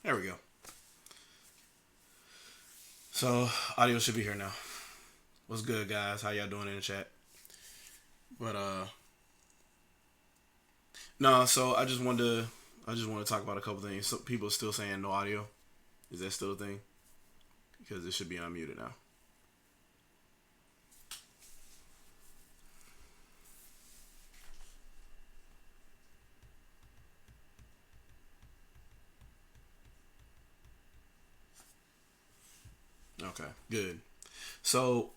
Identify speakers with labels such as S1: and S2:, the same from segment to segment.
S1: There we go. So audio should be here now. What's good, guys? How y'all doing in the chat? But no. So I just want to talk about a couple things. So people are still saying no audio. Is that still a thing? Because it should be unmuted now. Okay, good. So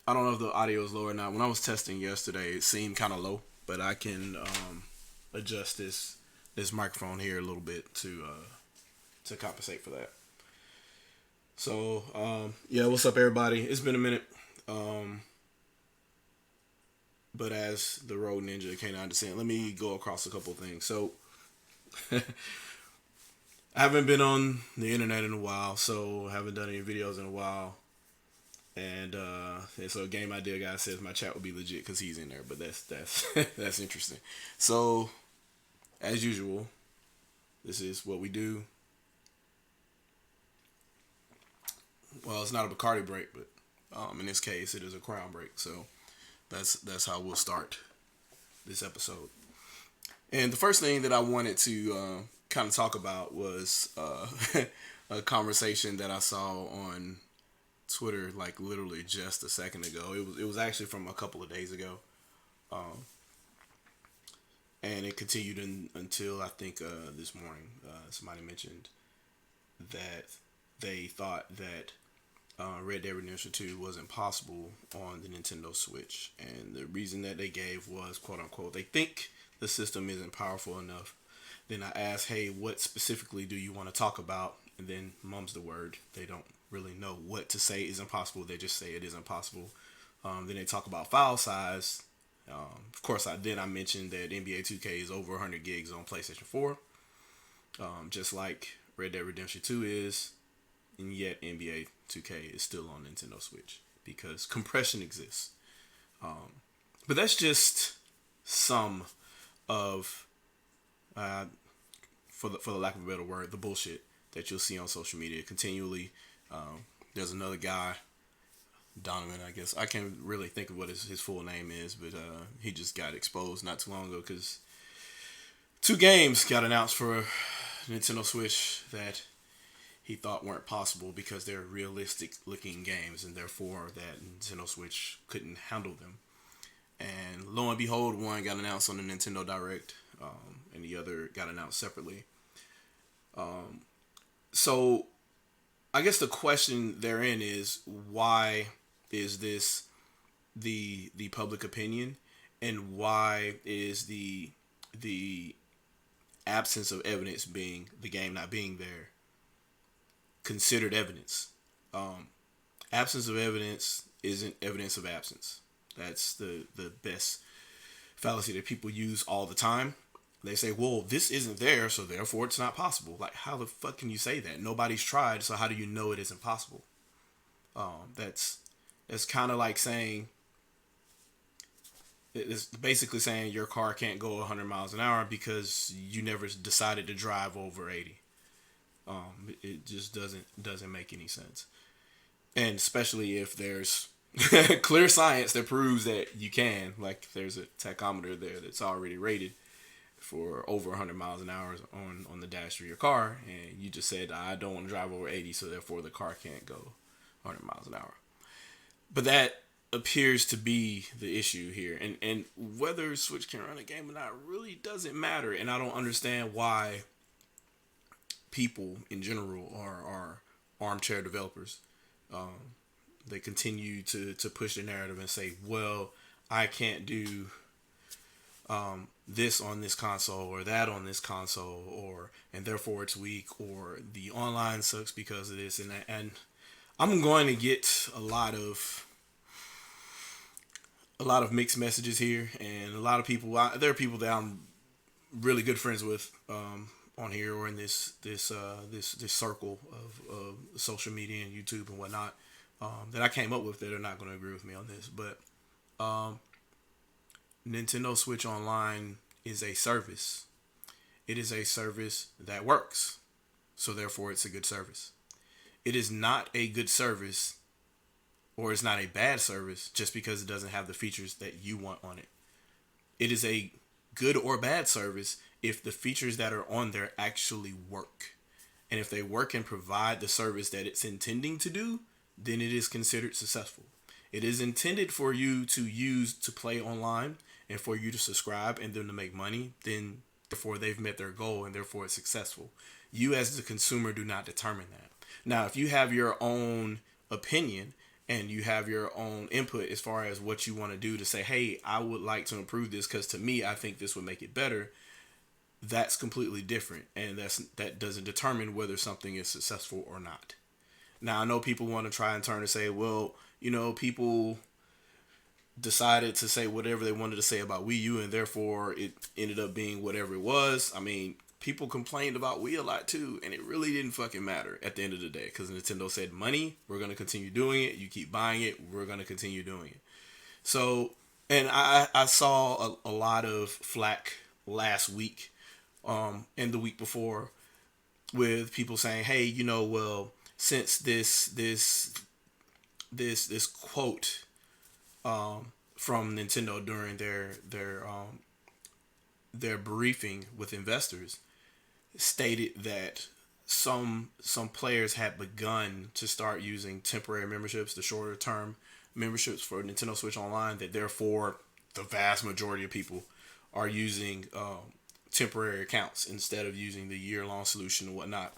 S1: I don't know if the audio is low or not. When I was testing yesterday, it seemed kind of low, but I can adjust this microphone here a little bit to compensate for that. So yeah, what's up, everybody? It's been a minute, um, but as the road ninja came out to say, let me go across a couple of things. So I haven't been on the internet in a while, so I haven't done any videos in a while. And so Game Idea guy says my chat will be legit because he's in there, but that's that's interesting. So as usual, this is what we do. Well, it's not a Bacardi break, but in this case, it is a Crown break. So that's how we'll start this episode. And the first thing that I wanted to kind of talk about was a conversation that I saw on Twitter, like literally just a second ago. It was actually from a couple of days ago, and it continued until I think this morning. Somebody mentioned that they thought that Red Dead Redemption 2 wasn't possible on the Nintendo Switch, and the reason that they gave was, quote unquote, they think the system isn't powerful enough. Then I asked, hey, what specifically do you want to talk about? And then mum's the word. They don't really know what to say is impossible. They just say it is impossible. Then they talk about file size. Of course, I mentioned that NBA 2K is over 100 gigs on PlayStation 4, just like Red Dead Redemption 2 is, and yet NBA 2K is still on Nintendo Switch because compression exists. But that's just some of, for the lack of a better word, the bullshit that you'll see on social media continually. There's another guy, Donovan, I guess. I can't really think of what his full name is, but he just got exposed not too long ago because 2 games got announced for Nintendo Switch that he thought weren't possible because they're realistic looking games and therefore that Nintendo Switch couldn't handle them. And lo and behold, one got announced on the Nintendo Direct, and the other got announced separately. So I guess the question therein is, why is this the public opinion, and why is the absence of evidence, being the game not being there, considered evidence? Absence of evidence isn't evidence of absence. That's the best fallacy that people use all the time. They say, well, this isn't there, so therefore it's not possible. Like, how the fuck can you say that? Nobody's tried, so how do you know it isn't possible? That's kind of like saying, it's basically saying your car can't go 100 miles an hour because you never decided to drive over 80. It just doesn't make any sense. And especially if there's clear science that proves that you can, like there's a tachometer there that's already rated for over 100 miles an hour on the dash of your car, and you just said, I don't want to drive over 80, so therefore the car can't go 100 miles an hour. But that appears to be the issue here, and whether Switch can run a game or not really doesn't matter. And I don't understand why people in general are armchair developers. They continue to push the narrative and say, well, I can't do this on this console or that on this console, and therefore it's weak, or the online sucks because of this and that. And I'm going to get a lot of mixed messages here, and a lot of people, there are people that I'm really good friends with on here or in this circle of social media and YouTube and whatnot, that I came up with, that are not going to agree with me on this. But Nintendo Switch Online is a service. It is a service that works. So therefore it's a good service. It is not a good service, or it's not a bad service just because it doesn't have the features that you want on it. It is a good or bad service if the features that are on there actually work. And if they work and provide the service that it's intending to do, then it is considered successful. It is intended for you to use to play online and for you to subscribe and them to make money. Then therefore they've met their goal and therefore it's successful. You as the consumer do not determine that. Now, if you have your own opinion and you have your own input as far as what you want to do to say, hey, I would like to improve this because to me, I think this would make it better. That's completely different. And that doesn't determine whether something is successful or not. Now, I know people want to try and turn and say, well, people decided to say whatever they wanted to say about Wii U and therefore it ended up being whatever it was. I mean, people complained about Wii a lot too, and it really didn't fucking matter at the end of the day because Nintendo said, money, we're going to continue doing it. You keep buying it, we're going to continue doing it. So, and I saw a lot of flack last week and the week before with people saying, hey, well, since this quote from Nintendo during their briefing with investors stated that some players had begun to start using temporary memberships, the shorter term memberships for Nintendo Switch Online, that therefore the vast majority of people are using temporary accounts instead of using the year-long solution and whatnot.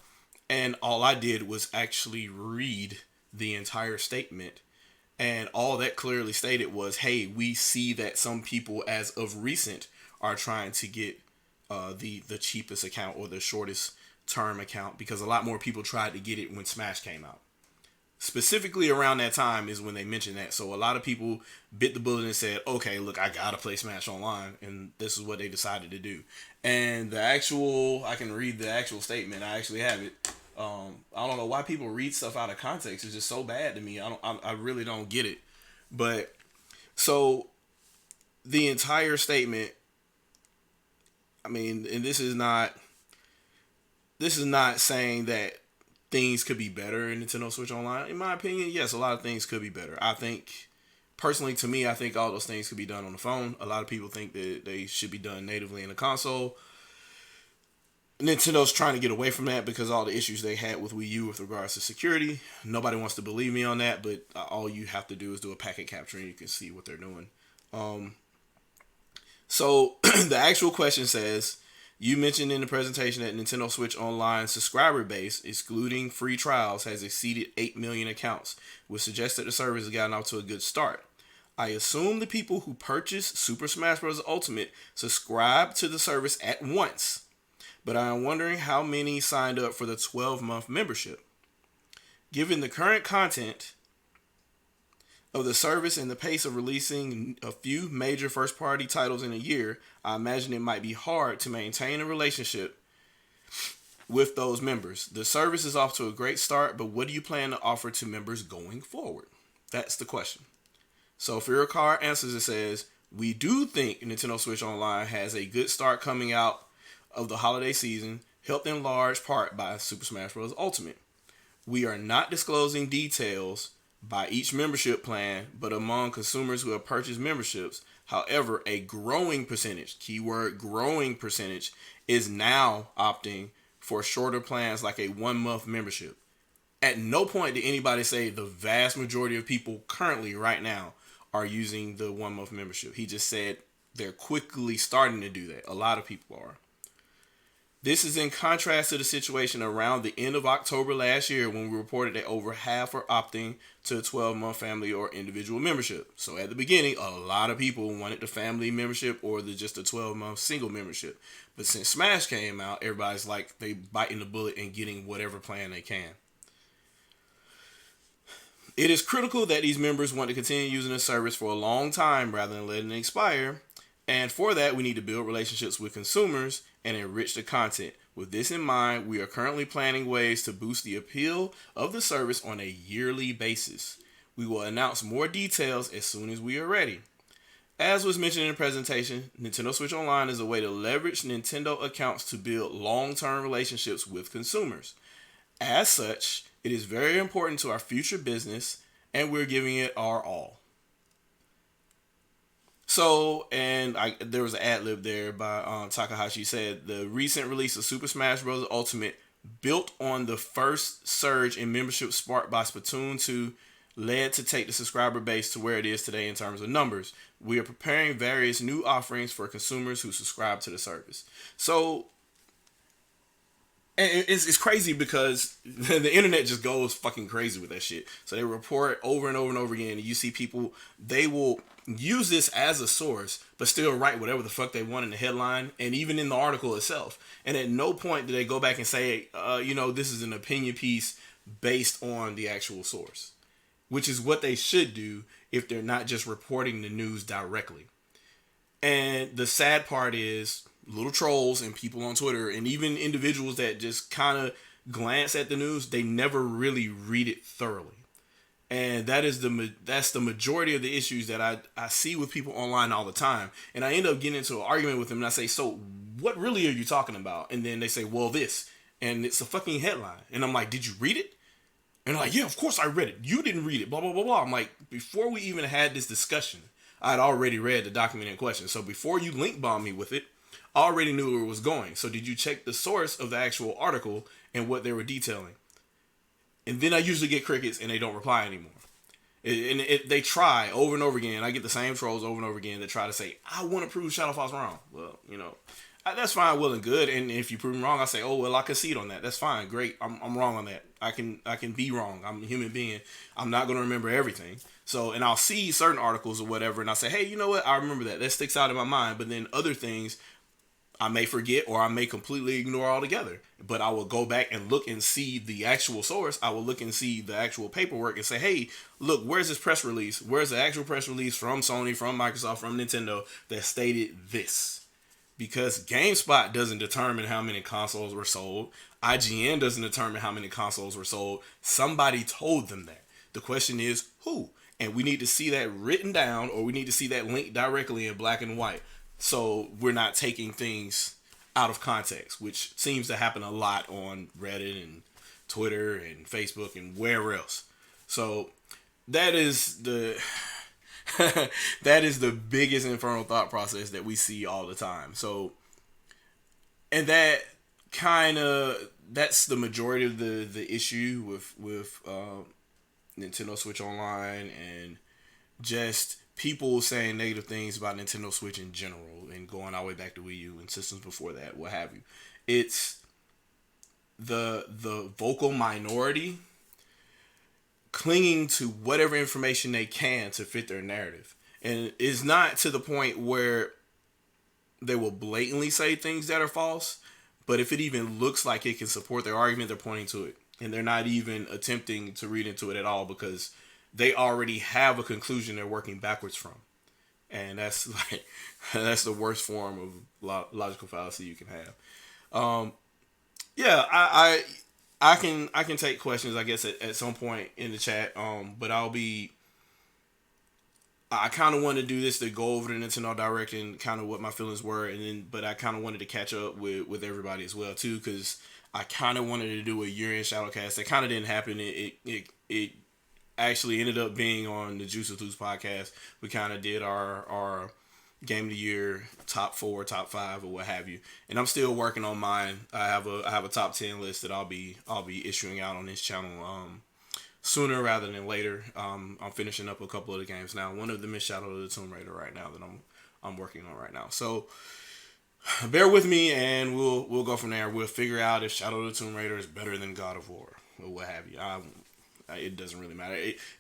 S1: And all I did was actually read the entire statement. And all that clearly stated was, hey, we see that some people as of recent are trying to get the cheapest account or the shortest term account because a lot more people tried to get it when Smash came out. Specifically around that time is when they mentioned that. So a lot of people bit the bullet and said, okay, look, I gotta play Smash Online. And this is what they decided to do. And I can read the actual statement. I actually have it. I don't know why people read stuff out of context. It's just so bad to me. I really don't get it. But so the entire statement, I mean, and this is not saying that things could be better in Nintendo Switch Online. In my opinion, yes, a lot of things could be better. I think, personally, to me, I think all those things could be done on the phone. A lot of people think that they should be done natively in the console. Nintendo's trying to get away from that because all the issues they had with Wii U with regards to security. Nobody wants to believe me on that, but all you have to do is do a packet capture and you can see what they're doing. So the actual question says, you mentioned in the presentation that Nintendo Switch Online subscriber base, excluding free trials, has exceeded 8 million accounts, which suggests that the service has gotten off to a good start. I assume the people who purchased Super Smash Bros. Ultimate subscribed to the service at once, but I am wondering how many signed up for the 12-month membership. Given the current content of the service and the pace of releasing a few major first-party titles in a year, I imagine it might be hard to maintain a relationship with those members. The service is off to a great start, but what do you plan to offer to members going forward? That's the question. So Fearcar answers and says, we do think Nintendo Switch Online has a good start coming out of the holiday season, helped in large part by Super Smash Bros. Ultimate. We are not disclosing details by each membership plan, but among consumers who have purchased memberships, however, a growing percentage, keyword growing percentage, is now opting for shorter plans like a 1-month membership. At no point did anybody say the vast majority of people currently right now are using the 1-month membership. He just said they're quickly starting to do that. A lot of people are. This is in contrast to the situation around the end of October last year when we reported that over half are opting to a 12-month family or individual membership. So at the beginning, a lot of people wanted the family membership or just a 12-month single membership. But since Smash came out, everybody's like they biting the bullet and getting whatever plan they can. It is critical that these members want to continue using the service for a long time rather than letting it expire. And for that, we need to build relationships with consumers and enrich the content. With this in mind, we are currently planning ways to boost the appeal of the service on a yearly basis. We will announce more details as soon as we are ready. As was mentioned in the presentation, Nintendo Switch Online is a way to leverage Nintendo accounts to build long-term relationships with consumers. As such, it is very important to our future business, and we're giving it our all. So, and there was an ad lib there by Takahashi said the recent release of Super Smash Bros. Ultimate built on the first surge in membership sparked by Splatoon 2 led to take the subscriber base to where it is today in terms of numbers. We are preparing various new offerings for consumers who subscribe to the service. So, and it's crazy because the internet just goes fucking crazy with that shit. So they report over and over and over again. And you see people, they will use this as a source, but still write whatever the fuck they want in the headline and even in the article itself. And at no point do they go back and say, this is an opinion piece based on the actual source, which is what they should do if they're not just reporting the news directly. And the sad part is little trolls and people on Twitter and even individuals that just kind of glance at the news, they never really read it thoroughly. And that's the majority of the issues that I see with people online all the time. And I end up getting into an argument with them and I say, so what really are you talking about? And then they say, well, this. And it's a fucking headline. And I'm like, did you read it? And they're like, yeah, of course I read it. You didn't read it, blah, blah, blah, blah. I'm like, before we even had this discussion, I had already read the document in question. So before you link bomb me with it, I already knew where it was going. So did you check the source of the actual article and what they were detailing? And then I usually get crickets and they don't reply anymore. They try over and over again. I get the same trolls over and over again that try to say, I want to prove ShadowCasts wrong. Well, that's fine, well and good. And if you prove me wrong, I say, oh, well, I concede on that. That's fine. Great. I'm wrong on that. I can be wrong. I'm a human being. I'm not going to remember everything. So, and I'll see certain articles or whatever, and I'll say, hey, you know what? I remember that. That sticks out in my mind. But then other things I may forget or I may completely ignore altogether. But I will go back and look and see the actual source. I will look and see the actual paperwork and say, hey, look, where's this press release? Where's the actual press release from Sony, from Microsoft, from Nintendo that stated this? Because GameSpot doesn't determine how many consoles were sold. IGN doesn't determine how many consoles were sold. Somebody told them that. The question is, who? And we need to see that written down, or we need to see that linked directly in black and white. So we're not taking things out of context, which seems to happen a lot on Reddit and Twitter and Facebook and wherever else. So that is the biggest infernal thought process that we see all the time. So, and that's the majority of the issue with Nintendo Switch Online and just people saying negative things about Nintendo Switch in general and going all the way back to Wii U and systems before that, what have you. It's the vocal minority clinging to whatever information they can to fit their narrative. And it's not to the point where they will blatantly say things that are false, but if it even looks like it can support their argument, they're pointing to it. And they're not even attempting to read into it at all because they already have a conclusion they're working backwards from. And that's the worst form of logical fallacy you can have. I can take questions, I guess, at some point in the chat. But I kind of wanted to do this to go over the Nintendo Direct and kind of what my feelings were, but I kind of wanted to catch up with everybody as well too, because I kind of wanted to do a year-end ShadowCast. That kind of didn't happen. It actually ended up being on the Juice of Lose podcast. We kind of did our game of the year top 4, top 5, or what have you. And I'm still working on mine. I have a top 10 list that I'll be issuing out on this channel sooner rather than later. I'm finishing up a couple of the games now. One of them is Shadow of the Tomb Raider right now that I'm working on right now. So bear with me, and we'll go from there. We'll figure out if Shadow of the Tomb Raider is better than God of War or what have you. It doesn't really matter.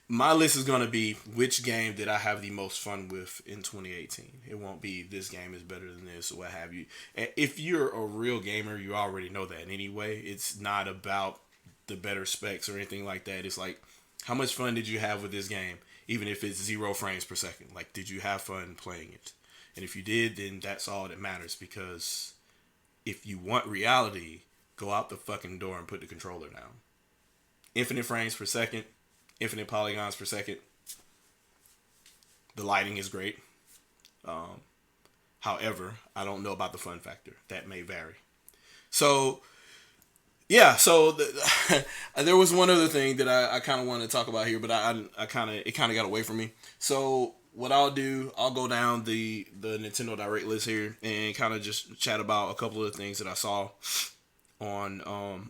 S1: My list is going to be which game did I have the most fun with in 2018. It won't be this game is better than this or what have you. If you're a real gamer, you already know that anyway. It's not about the better specs or anything like that. It's like, how much fun did you have with this game? Even if it's 0 frames per second. Like, did you have fun playing it? And if you did, then that's all that matters. Because if you want reality, go out the fucking door and put the controller down. Infinite frames per second, infinite polygons per second. The lighting is great. However, I don't know about the fun factor. That may vary. So yeah, so there was one other thing that I kind of wanted to talk about here, but I kind of it kind of got away from me. So what I'll do, I'll go down the Nintendo Direct list here and kind of just chat about a couple of the things that I saw on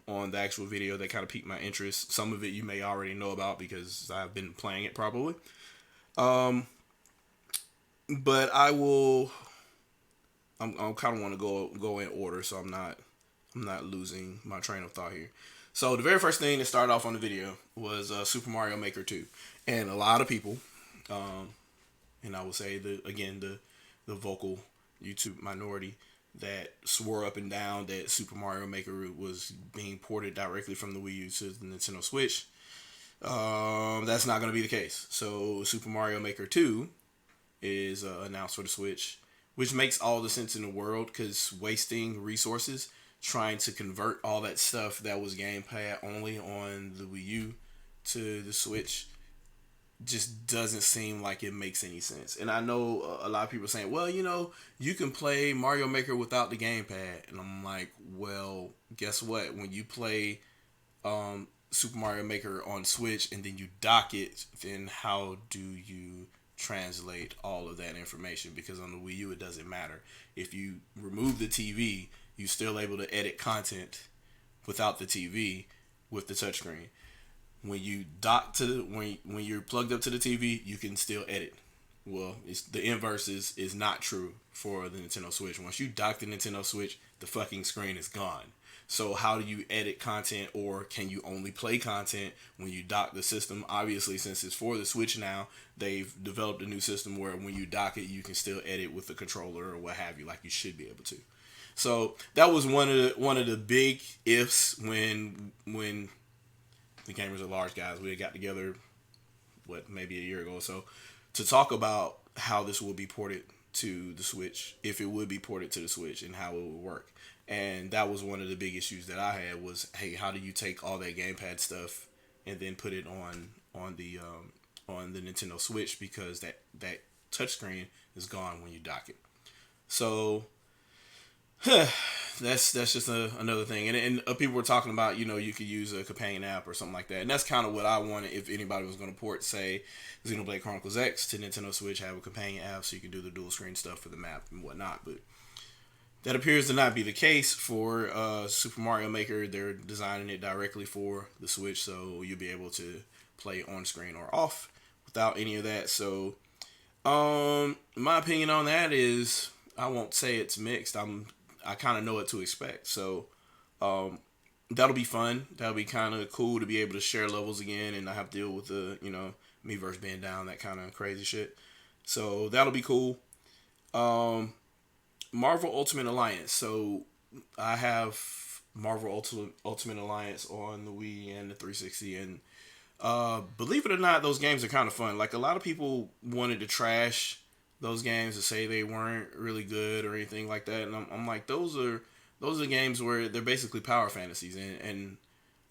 S1: the actual video that kind of piqued my interest. Some of it you may already know about because I've been playing it probably. Um, but I will. I'm kind of want to go in order, so I'm not losing my train of thought here. So the very first thing that started off on the video was Super Mario Maker 2, and a lot of people, um, and I will say the vocal YouTube minority that swore up and down that Super Mario Maker was being ported directly from the Wii U to the Nintendo Switch. That's not going to be the case. So Super Mario Maker 2 is announced for the Switch, which makes all the sense in the world because wasting resources trying to convert all that stuff that was gamepad only on the Wii U to the Switch just doesn't seem like it makes any sense. And I know a lot of people are saying, well, you can play Mario Maker without the gamepad. And I'm like, well, guess what? When you play Super Mario Maker on Switch and then you dock it, then how do you translate all of that information? Because on the Wii U, it doesn't matter. If you remove the TV, you're still able to edit content without the TV with the touchscreen. When you dock to when you're plugged up to the TV, you can still edit. Well, the inverse is not true for the Nintendo Switch. Once you dock the Nintendo Switch, the fucking screen is gone. So how do you edit content, or can you only play content when you dock the system? Obviously, since it's for the Switch now, they've developed a new system where when you dock it, you can still edit with the controller or what have you, like you should be able to. So that was one of the big ifs when the Gamers at Large guys, we had got together, maybe a year ago or so, to talk about how this will be ported to the Switch, if it would be ported to the Switch, and how it would work. And that was one of the big issues that I had was, hey, how do you take all that gamepad stuff and then put it on the Nintendo Switch, because that touchscreen is gone when you dock it. So that's just another thing. And people were talking about, you could use a companion app or something like that. And that's kind of what I wanted if anybody was going to port, say, Xenoblade Chronicles X to Nintendo Switch, have a companion app so you can do the dual screen stuff for the map and whatnot. But that appears to not be the case for Super Mario Maker. They're designing it directly for the Switch, so you'll be able to play on screen or off without any of that. So my opinion on that is, I won't say it's mixed. I kind of know what to expect. So that'll be fun. That'll be kind of cool to be able to share levels again and not have to deal with the, Miiverse being down, that kind of crazy shit. So that'll be cool. Marvel Ultimate Alliance. So I have Marvel Ultimate Alliance on the Wii and the 360, and believe it or not, those games are kind of fun. Like, a lot of people wanted to trash those games to say they weren't really good or anything like that, and I'm like, those are games where they're basically power fantasies, and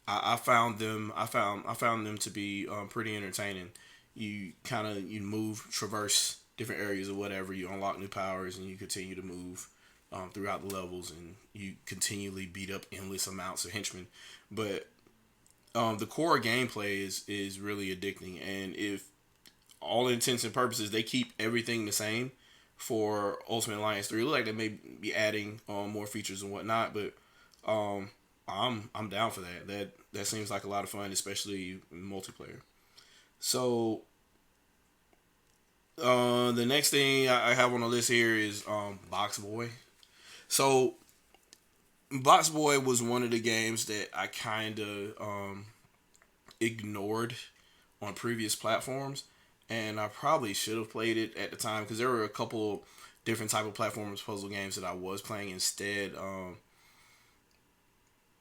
S1: I found them to be pretty entertaining. You traverse different areas or whatever, you unlock new powers, and you continue to move throughout the levels, and you continually beat up endless amounts of henchmen. But the core gameplay is really addicting, and if all intents and purposes they keep everything the same for Ultimate Alliance 3, it looks like they may be adding more features and whatnot, but I'm down for that. That seems like a lot of fun, especially in multiplayer. So the next thing I have on the list here is Box Boy. So Box Boy was one of the games that I kind of ignored on previous platforms, and I probably should have played it at the time, because there were a couple different type of platformers, puzzle games that I was playing instead.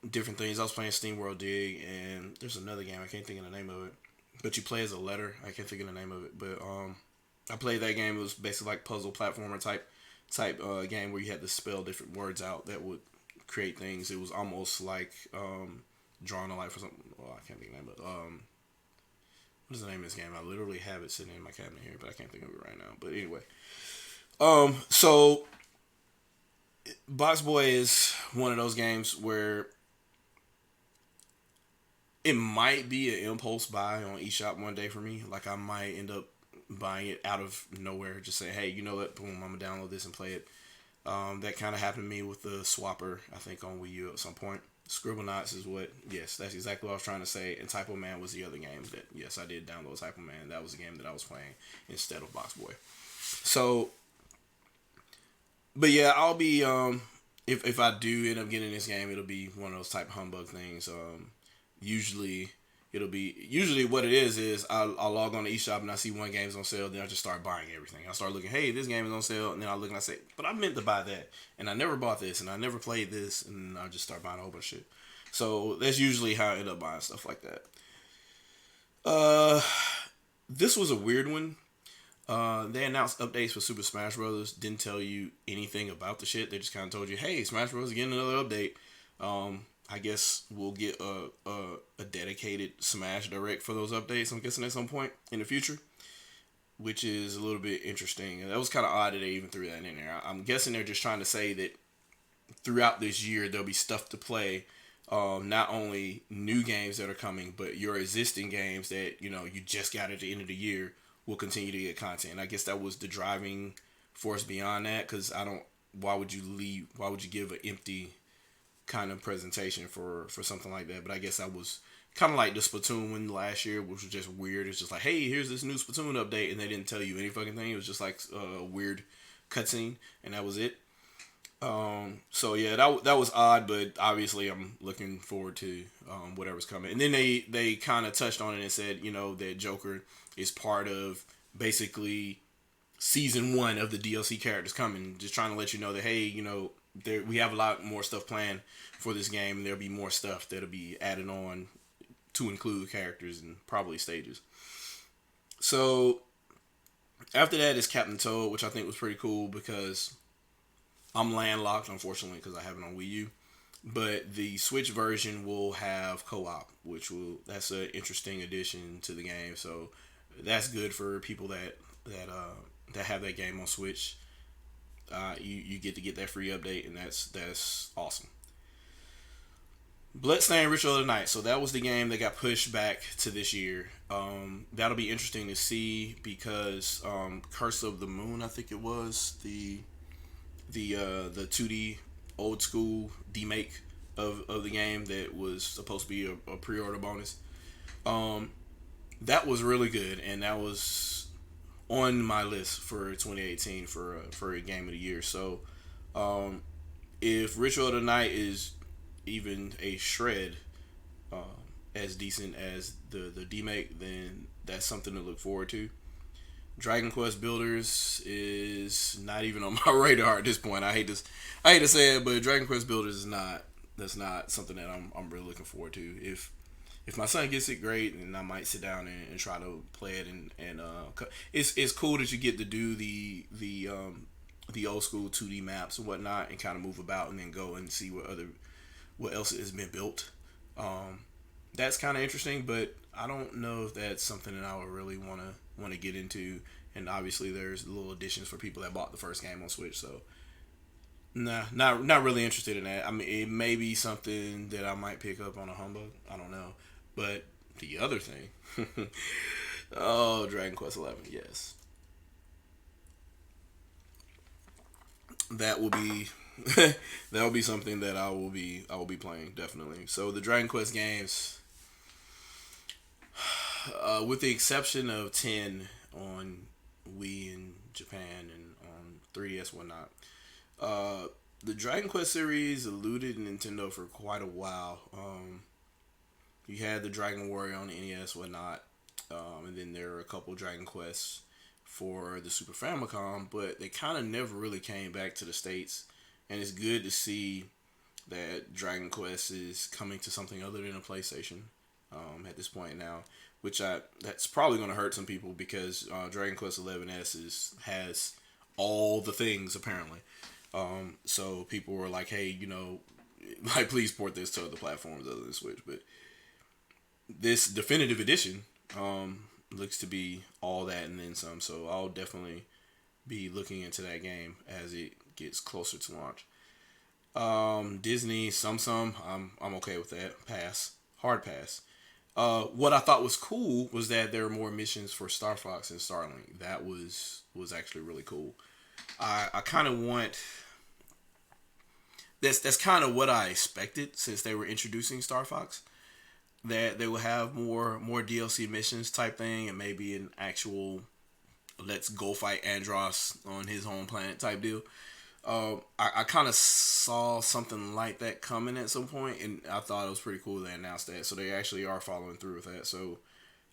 S1: Different things. I was playing Steam World Dig, and there's another game, I can't think of the name of it, but you play as a letter. I can't think of the name of it, but I played that game. It was basically like puzzle platformer type game where you had to spell different words out that would create things. It was almost like Drawing a Life or something. Well, I can't think of the name, but what is the name of this game? I literally have it sitting in my cabinet here, but I can't think of it right now. But anyway, So Box Boy is one of those games where it might be an impulse buy on eShop one day for me. Like I might end up buying it out of nowhere, just saying, "Hey, you know what? Boom, I'm gonna download this and play it." That kind of happened to me with the Swapper, I think, on Wii U at some point. Scribble Knots is what, yes, that's exactly what I was trying to say. And Typo Man was the other game that, yes, I did download Typo Man. That was the game that I was playing instead of Box Boy. So, but yeah, I'll be, if I do end up getting this game, it'll be one of those type of humbug things. Usually, usually what it is I'll log on to eShop and I see one game's on sale, then I just start buying everything. I start looking, hey, this game is on sale, and then I look and I say, but I meant to buy that, and I never bought this, and I never played this, and I just start buying a whole bunch of shit. So that's usually how I end up buying stuff like that. Uh, this was a weird one. They announced updates for Super Smash Brothers. Didn't tell you anything about the shit. They just kind of told you, "Hey, Smash Bros. Is getting another update." I guess we'll get a dedicated Smash Direct for those updates. I'm guessing at some point in the future, which is a little bit interesting. And that was kind of odd that they even threw that in there. I'm guessing they're just trying to say that throughout this year there'll be stuff to play. Not only new games that are coming, but your existing games that you just got at the end of the year will continue to get content. I guess that was the driving force beyond that, because I don't. Why would you leave? Why would you give an empty kind of presentation for something like that? But I guess that was kind of like the Splatoon one last year, which was just weird. It's just like, hey, here's this new Splatoon update, and they didn't tell you any fucking thing. It was just like a weird cutscene, and that was it. So yeah, that was odd, but obviously I'm looking forward to whatever's coming. And then they kind of touched on it and said, that Joker is part of basically season 1 of the DLC characters coming. Just trying to let you know that, hey, we have a lot more stuff planned for this game, and there'll be more stuff that'll be added on to include characters and probably stages. So after that is Captain Toad, which I think was pretty cool because I'm landlocked, unfortunately, because I have it on Wii U. But the Switch version will have co-op, that's an interesting addition to the game. So that's good for people that have that game on Switch. You get that free update, and that's awesome. Bloodstained Ritual of the Night. So that was the game that got pushed back to this year. That'll be interesting to see because Curse of the Moon, I think it was the 2D old school demake of the game that was supposed to be a pre-order bonus. That was really good, and that was on my list for 2018 for a game of the year. So, if Ritual of the Night is even a shred as decent as the demake, then that's something to look forward to. Dragon Quest Builders is not even on my radar at this point. I hate to say it, but Dragon Quest Builders is not. That's not something that I'm really looking forward to. If my son gets it, great, and I might sit down and try to play it. And it's cool that you get to do the old school 2D maps and whatnot, and kind of move about and then go and see what else has been built. That's kind of interesting, but I don't know if that's something that I would really want to get into. And obviously, there's little additions for people that bought the first game on Switch. So, nah, not really interested in that. I mean, it may be something that I might pick up on a humbug. I don't know. But the other thing, oh, Dragon Quest 11, yes, that will be that will be something that I will be playing, definitely. So the Dragon Quest games, with the exception of 10 on Wii in Japan and on 3DS whatnot, the Dragon Quest series eluded Nintendo for quite a while. You had the Dragon Warrior on the NES whatnot, and then there were a couple Dragon Quests for the Super Famicom, but they kind of never really came back to the States. And it's good to see that Dragon Quest is coming to something other than a PlayStation at this point now, which that's probably going to hurt some people because Dragon Quest 11S has all the things apparently. So people were like, hey, like please port this to other platforms other than Switch. But this definitive edition looks to be all that and then some. So I'll definitely be looking into that game as it gets closer to launch. Disney, I'm okay with that. Pass, hard pass. What I thought was cool was that there were more missions for Star Fox and Starlink. That was actually really cool. I kind of want that's kind of what I expected since they were introducing Star Fox. That they will have more DLC missions type thing, and maybe an actual let's go fight Andros on his home planet type deal. I kind of saw something like that coming at some point, and I thought it was pretty cool they announced that. So they actually are following through with that. So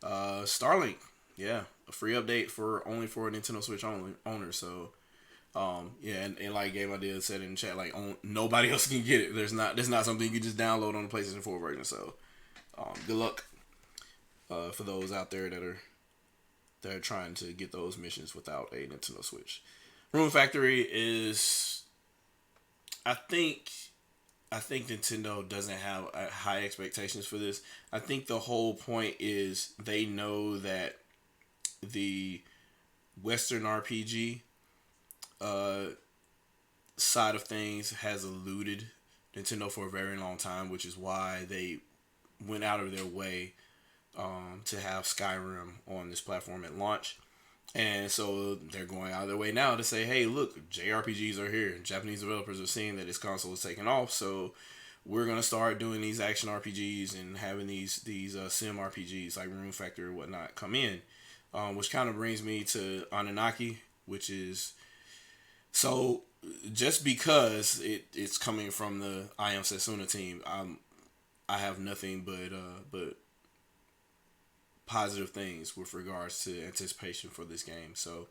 S1: Starlink, yeah, a free update for only for Nintendo Switch owners. So yeah, and like Game Idea said in the chat, like nobody else can get it. There's not something you can just download on the PlayStation 4 version. So good luck for those out there that are trying to get those missions without a Nintendo Switch. Room Factory is, I think Nintendo doesn't have high expectations for this. I think the whole point is they know that the Western RPG side of things has eluded Nintendo for a very long time, which is why they went out of their way to have Skyrim on this platform at launch. And so they're going out of their way now to say, hey, look, JRPGs are here. Japanese developers are seeing that this console is taking off, so we're going to start doing these action RPGs and having these sim RPGs like Rune Factory or whatnot come in. Which kind of brings me to Anunnaki, which is... So, just because it's coming from the I Am Setsuna team, I have nothing but positive things with regards to anticipation for this game. So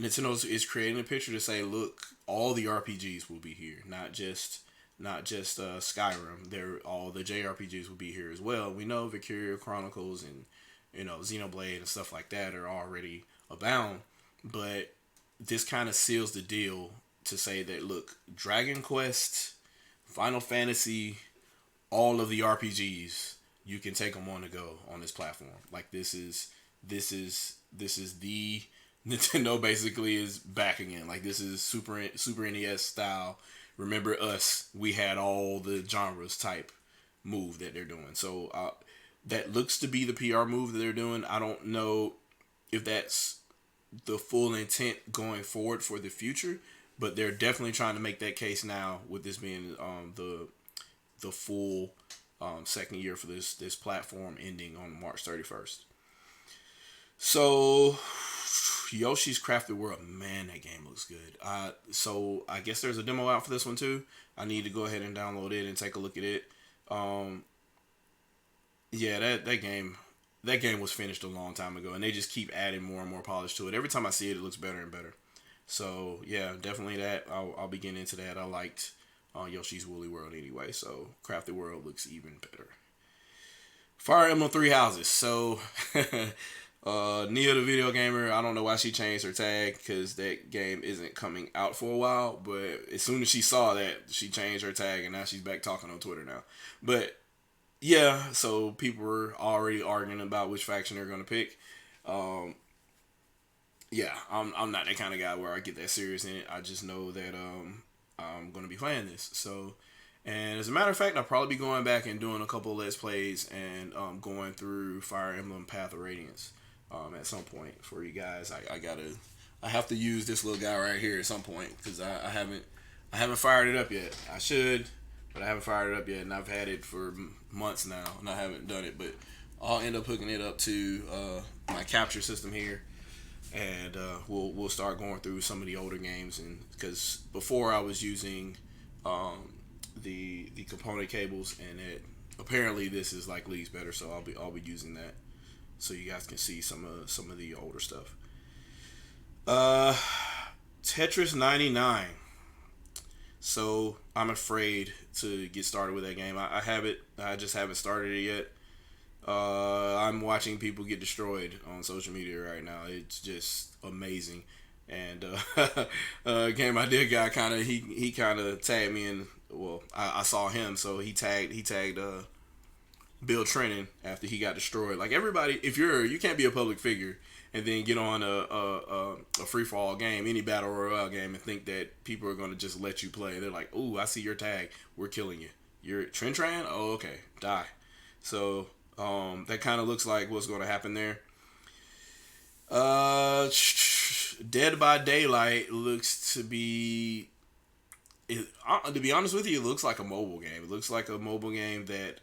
S1: Nintendo is creating a picture to say, look, all the RPGs will be here, not just Skyrim. All the JRPGs will be here as well. We know Valkyria Chronicles and Xenoblade and stuff like that are already abound, but this kind of seals the deal to say that, look, Dragon Quest, Final Fantasy, all of the RPGs, you can take them on the go on this platform. Like this is the Nintendo basically is back again. Like this is Super NES style. Remember us? We had all the genres type move that they're doing. So that looks to be the PR move that they're doing. I don't know if that's the full intent going forward for the future, but they're definitely trying to make that case now with this being the full second year for this platform ending on March 31st. So Yoshi's Crafted World, man, that game looks good. So I guess there's a demo out for this one too. I need to go ahead and download it and take a look at it. Yeah, that game was finished a long time ago, and they just keep adding more and more polish to it. Every time I see it, it looks better and better. So yeah, definitely that. I'll be getting into that. I liked Yoshi's Woolly World anyway, so Crafted World looks even better. Fire Emblem Three Houses. So Nia the video gamer, I don't know why she changed her tag, because that game isn't coming out for a while, but as soon as she saw that, she changed her tag, and now she's back talking on Twitter now. But yeah, so people were already arguing about which faction they're going to pick. Yeah, I'm not that kind of guy where I get that serious in it. I just know that I'm going to be playing this. So, and as a matter of fact, I'll probably be going back and doing a couple of Let's Plays and going through Fire Emblem Path of Radiance at some point for you guys. I have to use this little guy right here at some point, because I haven't fired it up yet. I should, but I haven't fired it up yet, and I've had it for months now, and I haven't done it. But I'll end up hooking it up to my capture system here, and we'll start going through some of the older games. And because before I was using the component cables, and apparently this is like leagues better, so I'll be using that, so you guys can see some of the older stuff. Tetris 99. So I'm afraid to get started with that game. I have it. I just haven't started it yet. I'm watching people get destroyed on social media right now. It's just amazing. And Game Idea guy he kind of tagged me in. Well, I saw him, so he tagged Bill Trennan after he got destroyed. Like everybody, if you can't be a public figure and then get on a free for all game, any battle royale game, and think that people are going to just let you play. They're like, "Ooh, I see your tag. We're killing you. You're Tran. Oh, okay, die." So that kind of looks like what's going to happen there. Dead by Daylight looks to be. To be honest with you, it looks like a mobile game. It looks like a mobile game that,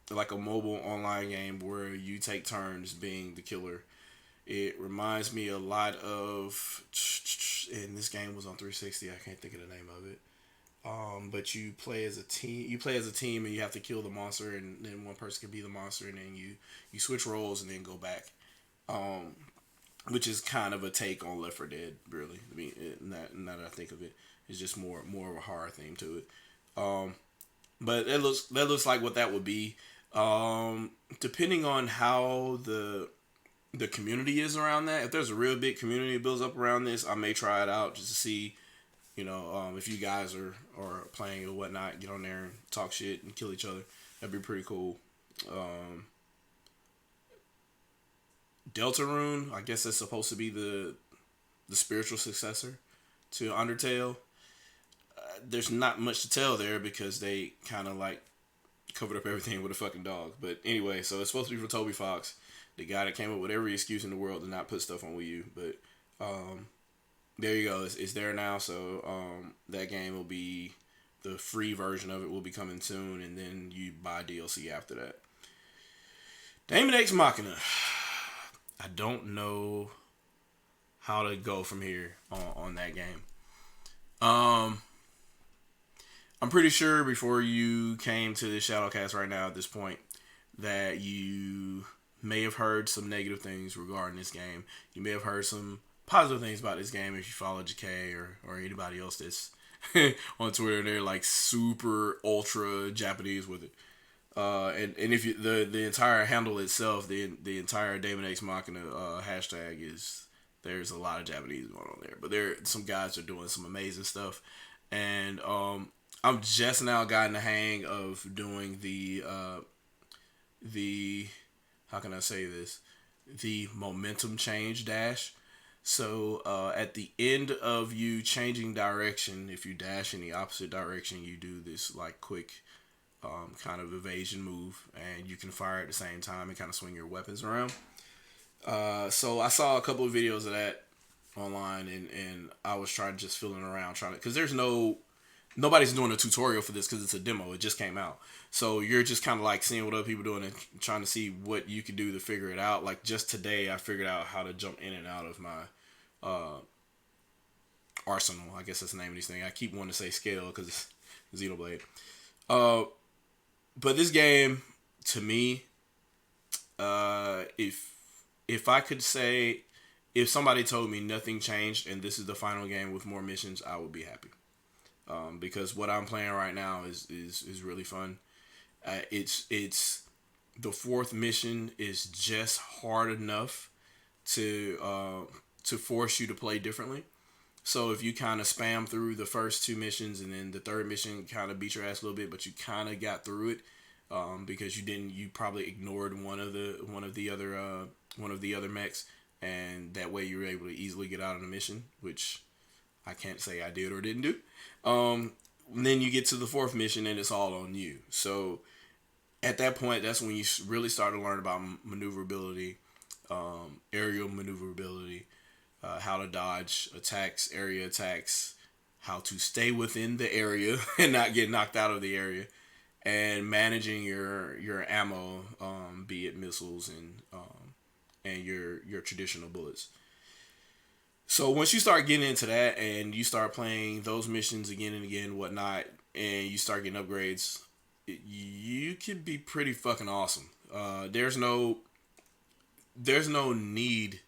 S1: like a mobile online game where you take turns being the killer. It reminds me a lot of, and this game was on 360. I can't think of the name of it. But you play as a team. You play as a team, and you have to kill the monster, and then one person can be the monster, and then you switch roles and then go back. Which is kind of a take on Left 4 Dead, really. I mean, now that I think of it, it's just more of a horror theme to it. But that looks like what that would be. Depending on how the community is around that, if there's a real big community that builds up around this, I may try it out just to see, if you guys are playing or whatnot, get on there and talk shit and kill each other. That'd be pretty cool. Deltarune, I guess that's supposed to be the spiritual successor to Undertale. There's not much to tell there because they kind of like covered up everything with a fucking dog. But anyway, so it's supposed to be for Toby Fox, the guy that came up with every excuse in the world to not put stuff on Wii U. But there you go. It's there now. So that game will be, the free version of it will be coming soon, and then you buy DLC after that. Daemon X Machina. I don't know how to go from here on that game. I'm pretty sure before you came to the ShadowCast right now at this point that you may have heard some negative things regarding this game. You may have heard some positive things about this game if you follow JK or anybody else that's on Twitter. They're like super ultra Japanese with it. And if you, the entire handle itself, the entire Daemon X Machina hashtag is, there's a lot of Japanese going on there, but there some guys are doing some amazing stuff, and I'm just now gotten the hang of doing the how can I say this, the momentum change dash. So at the end of you changing direction, if you dash in the opposite direction, you do this like quick kind of evasion move, and you can fire at the same time and kind of swing your weapons around. So I saw a couple of videos of that online, and I was just feeling around because nobody's doing a tutorial for this because it's a demo. It just came out. So you're just kind of like seeing what other people doing and trying to see what you can do to figure it out. Like just today, I figured out how to jump in and out of my arsenal. I guess that's the name of these things. I keep wanting to say scale because it's Xenoblade. But this game, to me, if I could say, if somebody told me nothing changed and this is the final game with more missions, I would be happy. Because what I'm playing right now is really fun. It's the fourth mission is just hard enough to force you to play differently. So if you kind of spam through the first two missions and then the third mission kind of beat your ass a little bit, but you kind of got through it because you probably ignored one of the other mechs, and that way you were able to easily get out of the mission, which I can't say I did or didn't do. Then you get to the fourth mission and it's all on you. So at that point, that's when you really start to learn about maneuverability, aerial maneuverability, how to dodge attacks, area attacks, how to stay within the area and not get knocked out of the area, and managing your ammo, be it missiles and your traditional bullets. So once you start getting into that and you start playing those missions again and again, whatnot, and you start getting upgrades, you can be pretty fucking awesome. There's no need,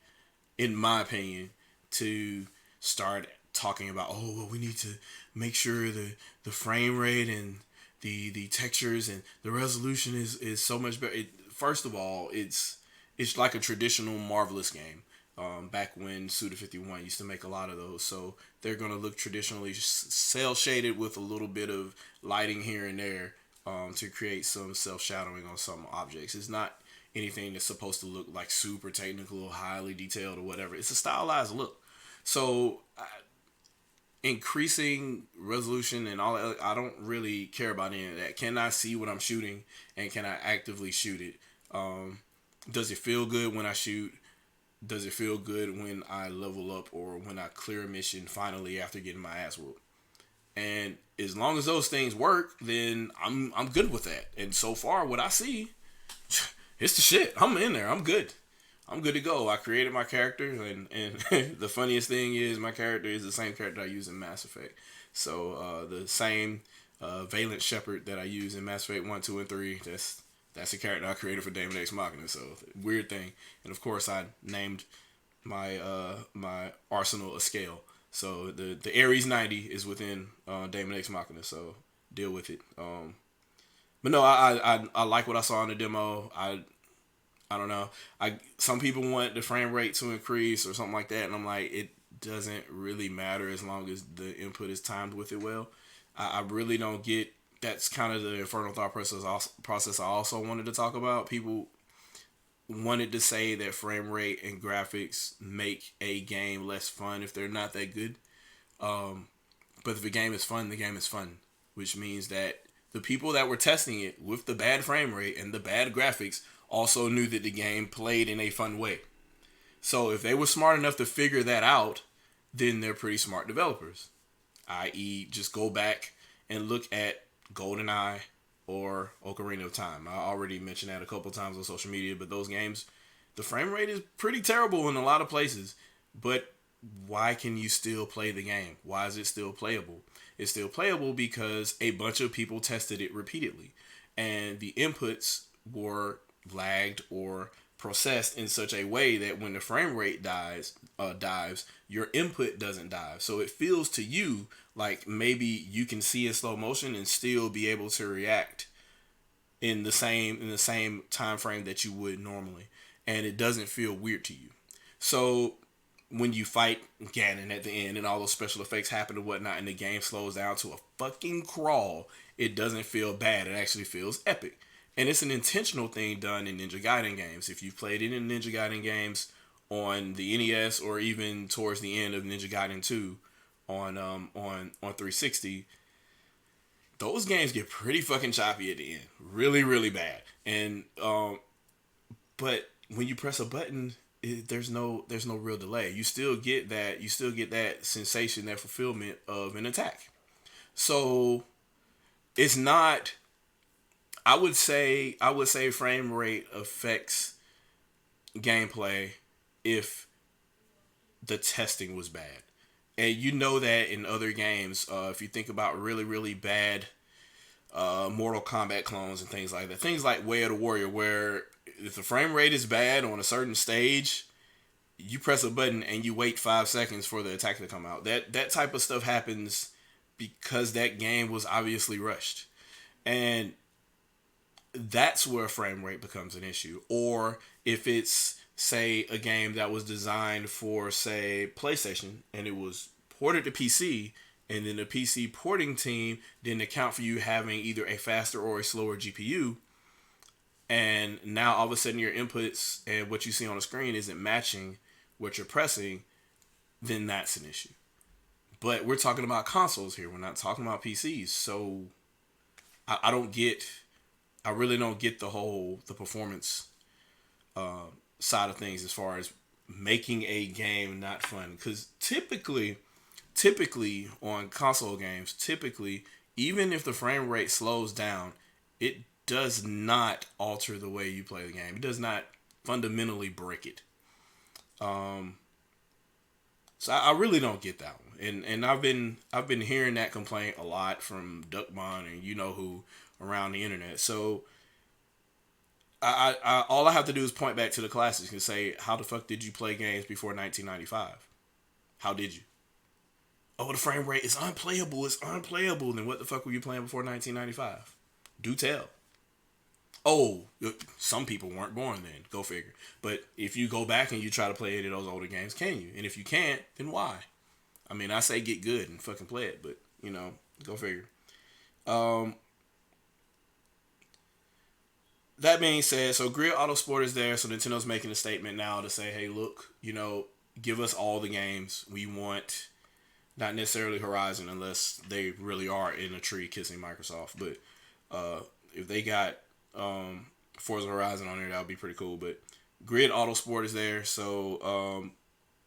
S1: in my opinion, to start talking about, oh, well, we need to make sure the frame rate and the textures and the resolution is so much better. First of all, it's like a traditional Marvelous game. Back when Suda51 used to make a lot of those, so they're gonna look traditionally cel shaded with a little bit of lighting here and there to create some self shadowing on some objects. It's not anything that's supposed to look like super technical, highly detailed, or whatever. It's a stylized look. So increasing resolution and all that, I don't really care about any of that. Can I see what I'm shooting, and can I actively shoot it? Does it feel good when I shoot? Does it feel good when I level up or when I clear a mission finally after getting my ass whooped? And as long as those things work, then I'm good with that. And so far, what I see, it's the shit. I'm in there. I'm good. I'm good to go. I created my character, and the funniest thing is my character is the same character I use in Mass Effect. So the same Valent Shepard that I use in Mass Effect 1, 2, and 3, that's a character I created for Daemon X Machina. So weird thing. And of course, I named my my arsenal a scale. So the Ares 90 is within Daemon X Machina. So deal with it. But no, I like what I saw in the demo. I don't know. Some people want the frame rate to increase or something like that, and I'm like, it doesn't really matter as long as the input is timed with it well. I really don't get. That's kind of the infernal thought process I also wanted to talk about. People wanted to say that frame rate and graphics make a game less fun if they're not that good. But if a game is fun, the game is fun, which means that the people that were testing it with the bad frame rate and the bad graphics also knew that the game played in a fun way. So if they were smart enough to figure that out, then they're pretty smart developers. I.e., just go back and look at GoldenEye or Ocarina of Time. I already mentioned that a couple times on social media, but those games, the frame rate is pretty terrible in a lot of places. But why can you still play the game? Why is it still playable? It's still playable because a bunch of people tested it repeatedly, and the inputs were lagged or processed in such a way that when the frame rate dives, your input doesn't dive. So it feels to you like maybe you can see in slow motion and still be able to react in the same time frame that you would normally, and it doesn't feel weird to you. So when you fight Ganon at the end and all those special effects happen and whatnot, and the game slows down to a fucking crawl, it doesn't feel bad. It actually feels epic. And it's an intentional thing done in Ninja Gaiden games. If you've played any Ninja Gaiden games on the NES or even towards the end of Ninja Gaiden 2 on 360, those games get pretty fucking choppy at the end. Really, really bad. And but when you press a button, there's no real delay. You still get that sensation, that fulfillment of an attack. So it's not. I would say frame rate affects gameplay if the testing was bad. And you know that in other games, if you think about really, really bad Mortal Kombat clones and things like that. Things like Way of the Warrior, where if the frame rate is bad on a certain stage, you press a button and you wait 5 seconds for the attack to come out. That type of stuff happens because that game was obviously rushed. And that's where frame rate becomes an issue. Or if it's, say, a game that was designed for, say, PlayStation, and it was ported to PC, and then the PC porting team didn't account for you having either a faster or a slower GPU, and now all of a sudden your inputs and what you see on the screen isn't matching what you're pressing, then that's an issue. But we're talking about consoles here. We're not talking about PCs. So I really don't get the performance side of things as far as making a game not fun. Because typically on console games, even if the frame rate slows down, it does not alter the way you play the game. It does not fundamentally break it. So I really don't get that one. And I've been hearing that complaint a lot from Duckbon and you know who around the internet. So I all I have to do is point back to the classics and say, how the fuck did you play games before 1995? How did you? Oh, the frame rate is unplayable. It's unplayable. Then what the fuck were you playing before 1995? Do tell. Oh, some people weren't born then. Go figure. But if you go back and you try to play any of those older games, can you? And if you can't, then why? I mean, I say get good and fucking play it, but, you know, go figure. that being said, so Grid Autosport is there. So Nintendo's making a statement now to say, hey, look, give us all the games we want. Not necessarily Horizon, unless they really are in a tree kissing Microsoft. But if they got Forza Horizon on there, that would be pretty cool. But Grid Autosport is there, so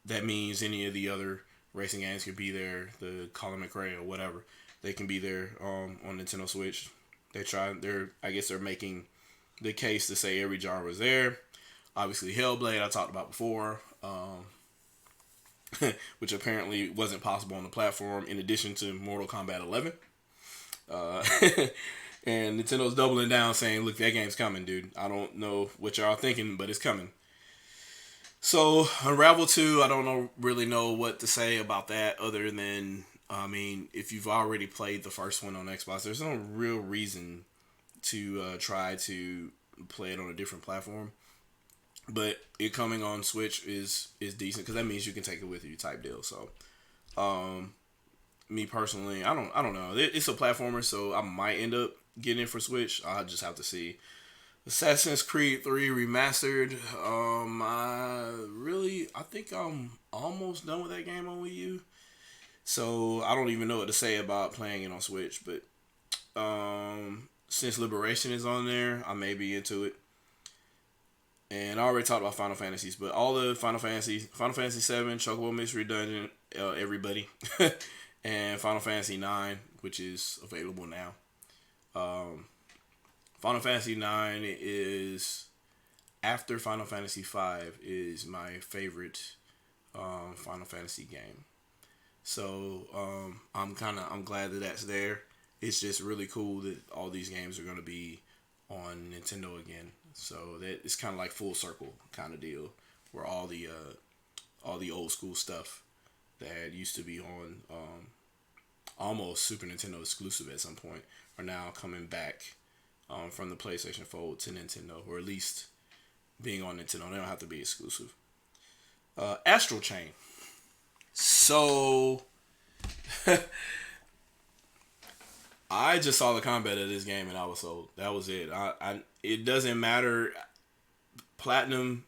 S1: that means any of the other racing games could be there. The Colin McRae or whatever, they can be there on Nintendo Switch. I guess they're making the case to say every genre was there. Obviously, Hellblade I talked about before, which apparently wasn't possible on the platform. In addition to Mortal Kombat 11, uh, and Nintendo's doubling down, saying, "Look, that game's coming, dude. I don't know what y'all thinking, but it's coming." So Unravel 2, I don't really know what to say about that other than, I mean, if you've already played the first one on Xbox, there's no real reason to try to play it on a different platform. But it coming on Switch is decent because that means you can take it with you type deal. So, me personally, I don't know. It's a platformer, so I might end up getting it for Switch. I'll just have to see. Assassin's Creed 3 Remastered. I think I'm almost done with that game on Wii U. So I don't even know what to say about playing it on Switch. But since Liberation is on there, I may be into it. And I already talked about Final Fantasies, but all the Final Fantasy 7, Chocobo Mystery Dungeon, everybody, and Final Fantasy 9, which is available now. Final Fantasy 9 is, after Final Fantasy 5, is my favorite Final Fantasy game. So I'm glad that that's there. It's just really cool that all these games are going to be on Nintendo again. So that it's kind of like full circle kind of deal, where all the old school stuff that used to be on almost Super Nintendo exclusive at some point are now coming back from the PlayStation Fold to Nintendo, or at least being on Nintendo. They don't have to be exclusive. Astral Chain. So I just saw the combat of this game and I was sold. That was it. It doesn't matter. Platinum,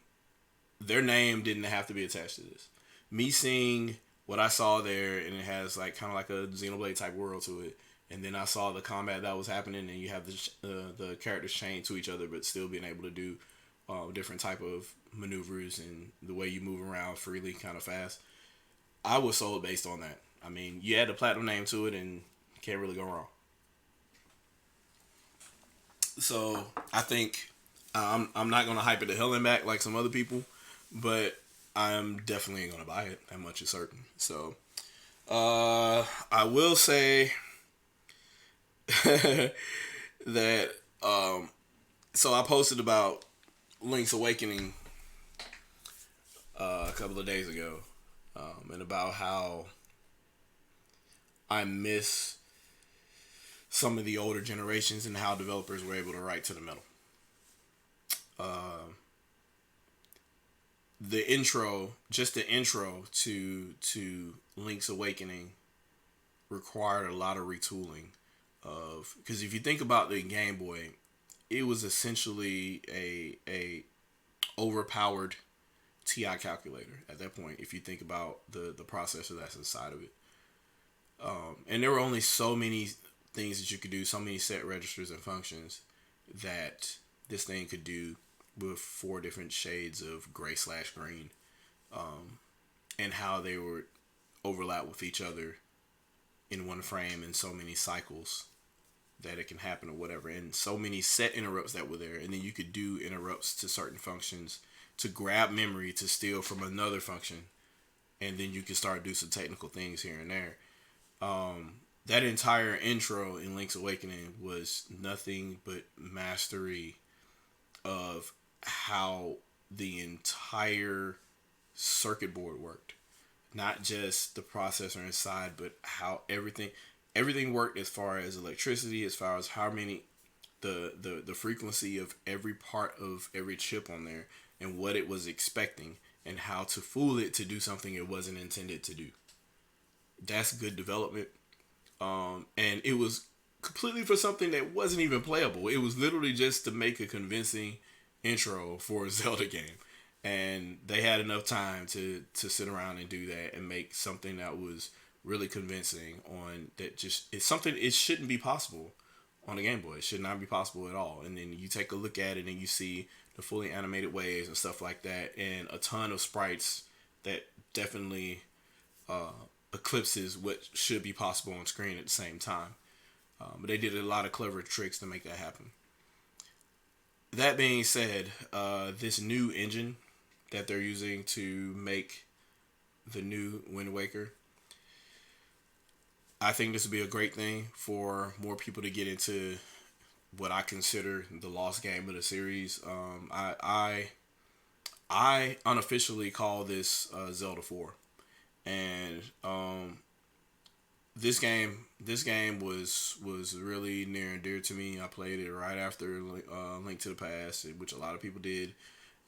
S1: their name didn't have to be attached to this. Me seeing what I saw there, and it has like kind of like a Xenoblade type world to it, and then I saw the combat that was happening, and you have the characters chained to each other, but still being able to do different type of maneuvers and the way you move around freely, kind of fast. I was sold based on that. I mean, you add the Platinum name to it, and can't really go wrong. So I think I'm not gonna hype it the hell and back like some other people, but I'm definitely gonna buy it. That much is certain. So I will say that so I posted about Link's Awakening a couple of days ago, and about how I miss some of the older generations and how developers were able to write to the metal. Just the intro to Link's Awakening required a lot of retooling because if you think about the Game Boy, it was essentially a overpowered TI calculator at that point. If you think about the processor that's inside of it, and there were only so many things that you could do, so many set registers and functions that this thing could do with 4 different shades of gray/green, and how they would overlap with each other in one frame in so many cycles that it can happen or whatever, and so many set interrupts that were there, and then you could do interrupts to certain functions to grab memory to steal from another function, and then you can start do some technical things here and there. That entire intro in Link's Awakening was nothing but mastery of how the entire circuit board worked. Not just the processor inside, but how everything worked as far as electricity, as far as how many the frequency of every part of every chip on there and what it was expecting and how to fool it to do something it wasn't intended to do. That's good development. And it was completely for something that wasn't even playable. It was literally just to make a convincing intro for a Zelda game. And they had enough time to sit around and do that and make something that was really convincing on that. Just it's something it shouldn't be possible on a Game Boy. It should not be possible at all. And then you take a look at it and you see the fully animated waves and stuff like that, and a ton of sprites that definitely eclipses what should be possible on screen at the same time. But they did a lot of clever tricks to make that happen. That being said, this new engine that they're using to make the new Wind Waker, I think this would be a great thing for more people to get into what I consider the lost game of the series. I unofficially call this Zelda 4, and this game was really near and dear to me. I played it right after Link to the Past, which a lot of people did,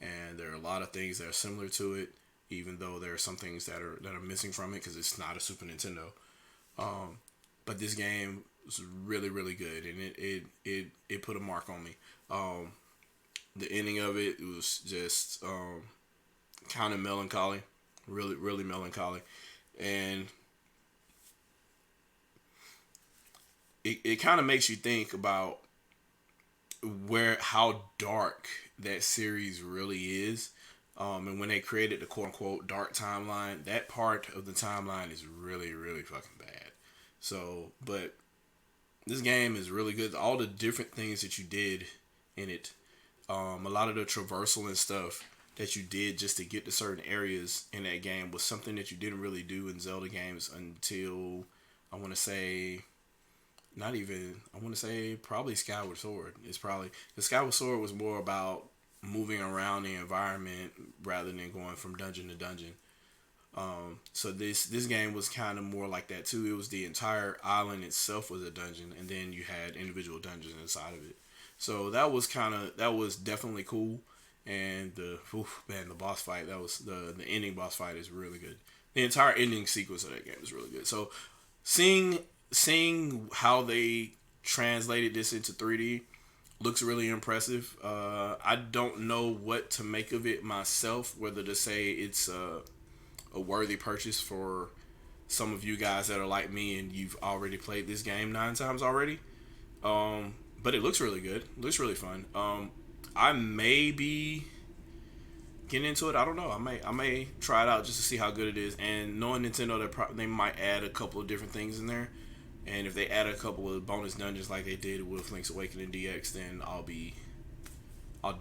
S1: and there are a lot of things that are similar to it, even though there are some things that are missing from it because it's not a Super Nintendo. But this game was really, really good, and it put a mark on me. The ending of it was just kind of melancholy, really, really melancholy, and it kind of makes you think about how dark that series really is. And when they created the quote unquote dark timeline, that part of the timeline is really, really fucking bad. So, but this game is really good. All the different things that you did in it, a lot of the traversal and stuff that you did just to get to certain areas in that game was something that you didn't really do in Zelda games until, I want to say, probably Skyward Sword. The Skyward Sword was more about moving around the environment rather than going from dungeon to dungeon. So this game was kind of more like that too. It was the entire island itself was a dungeon, and then you had individual dungeons inside of it. So that was definitely cool. And the boss fight, that was the ending boss fight is really good. The entire ending sequence of that game is really good. So seeing how they translated this into 3D looks really impressive. I don't know what to make of it myself, whether to say it's a worthy purchase for some of you guys that are like me and you've already played this game 9 times already. But it looks really good. It looks really fun. I may be getting into it. I don't know. I may try it out just to see how good it is. And knowing Nintendo, they might add a couple of different things in there. And if they add a couple of bonus dungeons like they did with Link's Awakening DX, then I'll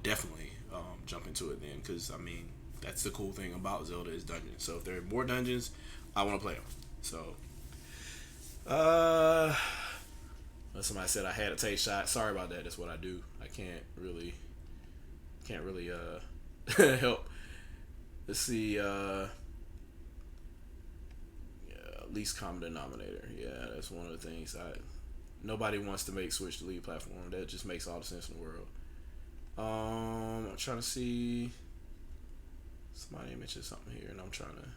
S1: definitely jump into it then. Because, I mean, that's the cool thing about Zelda is dungeons. So if there are more dungeons, I want to play them. So, somebody said I had a taste shot. Sorry about that. That's what I do. I can't really help. Let's see. Least common denominator. Yeah, that's one of the things. Nobody wants to make Switch the lead platform. That just makes all the sense in the world. I'm trying to see. Somebody mentioned something here, and I'm trying to.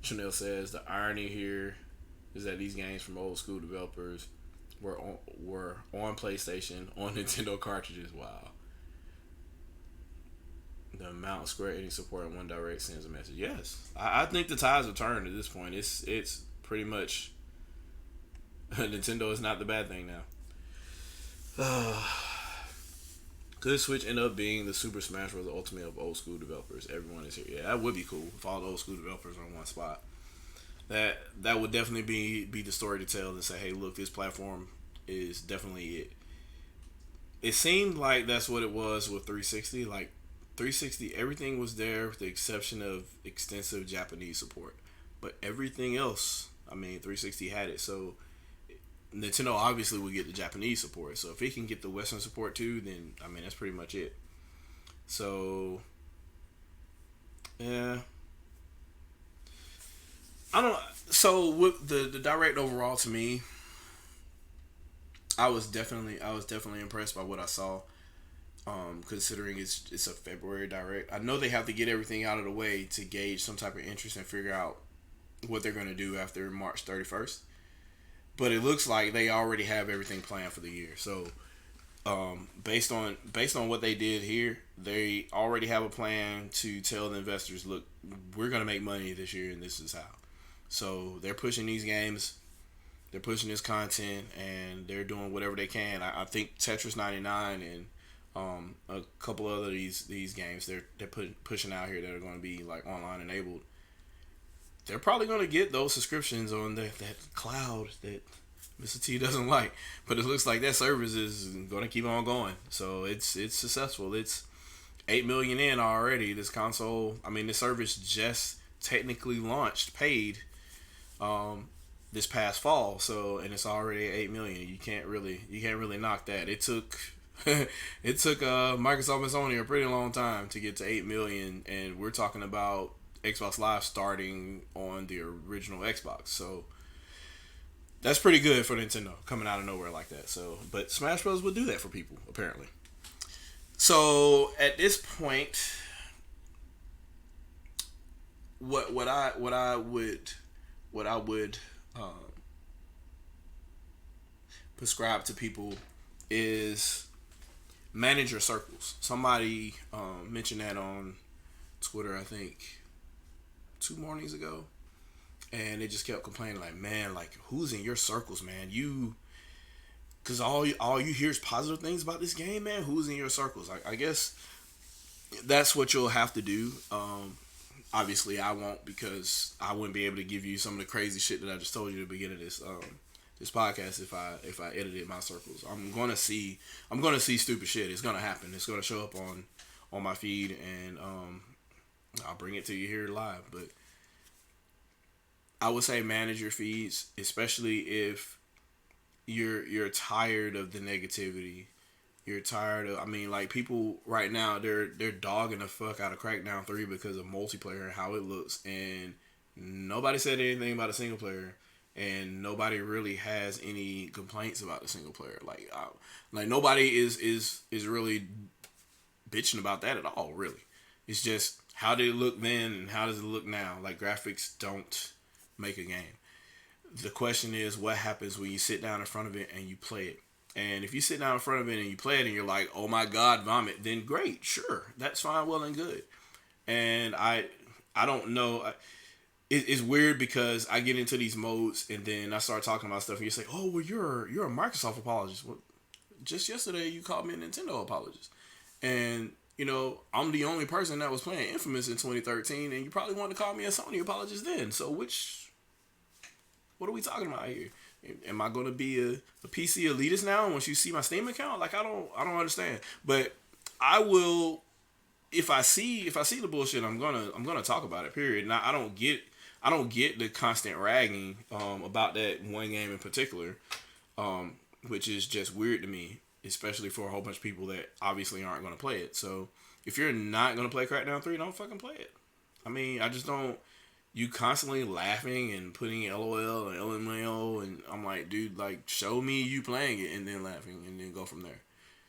S1: Chanel says the irony here is that these games from old school developers were on PlayStation on Nintendo cartridges. Wow. The amount of Square Enix support in One Direct sends a message. Yes, I think the tides have turned at this point. It's pretty much Nintendo is not the bad thing now. Could Switch end up being the Super Smash Bros. Ultimate of old school developers? Everyone is here. Yeah, that would be cool if all the old school developers are in one spot. That would definitely be the story to tell and say, hey, look, this platform is definitely it. It seemed like that's what it was with 360. Like 360, everything was there with the exception of extensive Japanese support. But everything else, I mean, 360 had it. So Nintendo obviously will get the Japanese support. So if it can get the Western support too, then, I mean, that's pretty much it. So, yeah. I don't know. So with the Direct overall, to me, I was definitely impressed by what I saw. Considering it's a February direct. I know they have to get everything out of the way to gauge some type of interest and figure out what they're going to do after March 31st. But it looks like they already have everything planned for the year. So based on what they did here, they already have a plan to tell the investors, look, we're going to make money this year, and this is how. So they're pushing these games, they're pushing this content, and they're doing whatever they can. I think Tetris 99 and a couple other these games they're pushing out here that are going to be like online enabled. They're probably going to get those subscriptions on that cloud that Mr. T doesn't like, but it looks like that service is going to keep on going. So it's successful. It's 8 million in already. This console, I mean, this service just technically launched paid this past fall. So, and it's already 8 million. You can't really knock that. It took Microsoft and Sony a pretty long time to get to 8 million, and we're talking about Xbox Live starting on the original Xbox. So that's pretty good for Nintendo coming out of nowhere like that. So, but Smash Bros. Would do that for people apparently. So at this point, what I would prescribe to people is manage your circles. Somebody mentioned that on Twitter, I think 2 mornings ago, and they just kept complaining like, man, like, who's in your circles, man? Because all you hear is positive things about this game, man. Who's in your circles? I guess that's what you'll have to do. Obviously, I won't, because I wouldn't be able to give you some of the crazy shit that I just told you at the beginning of this podcast if I edited my circles. I'm gonna see stupid shit. It's gonna happen. It's gonna show up on my feed, and I'll bring it to you here live. But I would say manage your feeds, especially if you're tired of the negativity. You're tired of, I mean, like, people right now, they're dogging the fuck out of Crackdown 3 because of multiplayer and how it looks, and nobody said anything about a single player, and nobody really has any complaints about the single player. Like nobody is really bitching about that at all, really. It's just, how did it look then and how does it look now? Like, graphics don't make a game. The question is, what happens when you sit down in front of it and you play it? And if you sit down in front of it and you play it and you're like, oh my god, vomit, then great, sure, that's fine, well and good. And I don't know. It's weird because I get into these modes and then I start talking about stuff and you say, oh, well, you're a Microsoft apologist. Well, just yesterday you called me a Nintendo apologist. And, you know, I'm the only person that was playing Infamous in 2013, and you probably wanted to call me a Sony apologist then. So what are we talking about here? Am I going to be a PC elitist now once you see my Steam account? Like, I don't understand. But I will, if I see the bullshit, I'm gonna talk about it. Period. Now, I don't get the constant ragging about that one game in particular, which is just weird to me, especially for a whole bunch of people that obviously aren't going to play it. So if you're not going to play Crackdown 3, don't fucking play it. I mean, I just don't. You constantly laughing and putting LOL and LMAO, and I'm like, dude, like, show me you playing it and then laughing and then go from there.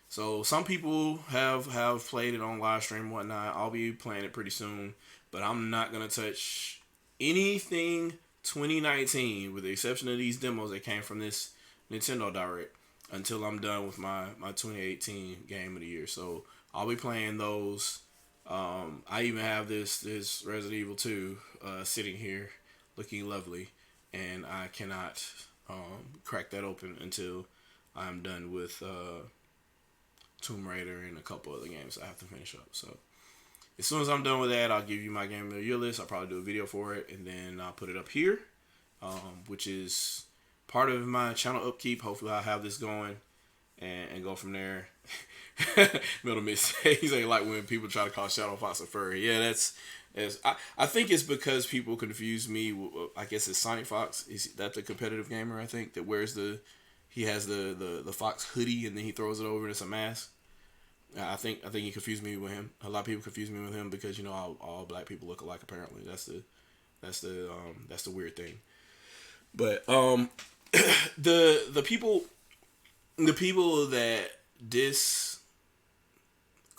S1: So some people have played it on live stream and whatnot. I'll be playing it pretty soon, but I'm not gonna touch anything 2019 with the exception of these demos that came from this Nintendo Direct until I'm done with my 2018 game of the year. So I'll be playing those. I even have this Resident Evil 2 sitting here looking lovely, and I cannot crack that open until I'm done with Tomb Raider and a couple other games I have to finish up. So as soon as I'm done with that, I'll give you my game of the year list. I'll probably do a video for it, and then I'll put it up here, which is part of my channel upkeep. Hopefully I'll have this going and go from there. Middle Miss, he's like when people try to call Shadow Fox a furry. Yeah, that's I think it's because people confuse me. I guess it's Sonic Fox. That's a competitive gamer, I think, that wears he has the Fox hoodie and then he throws it over and it's a mask. I think he confused me with him. A lot of people confuse me with him because, you know, all black people look alike. Apparently, that's the weird thing. But the people that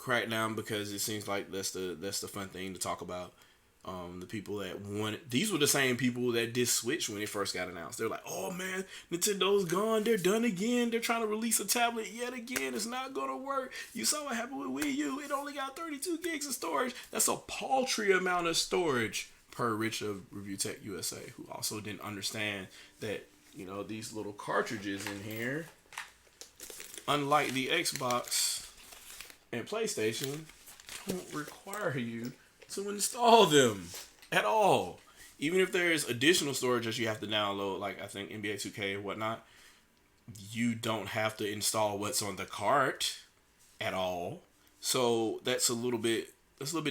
S1: crack down because it seems like that's the fun thing to talk about. The people that wanted, these were the same people that did Switch when it first got announced. They're like, oh man, Nintendo's gone. They're done again. They're trying to release a tablet yet again. It's not going to work. You saw what happened with Wii U. It only got 32 gigs of storage. That's a paltry amount of storage, per Rich of Review Tech USA, who also didn't understand that, you know, these little cartridges in here, unlike the Xbox and PlayStation, don't require you to install them at all. Even if there's additional storage that you have to download, like I think NBA 2K and whatnot, you don't have to install what's on the cart at all. So that's a little bit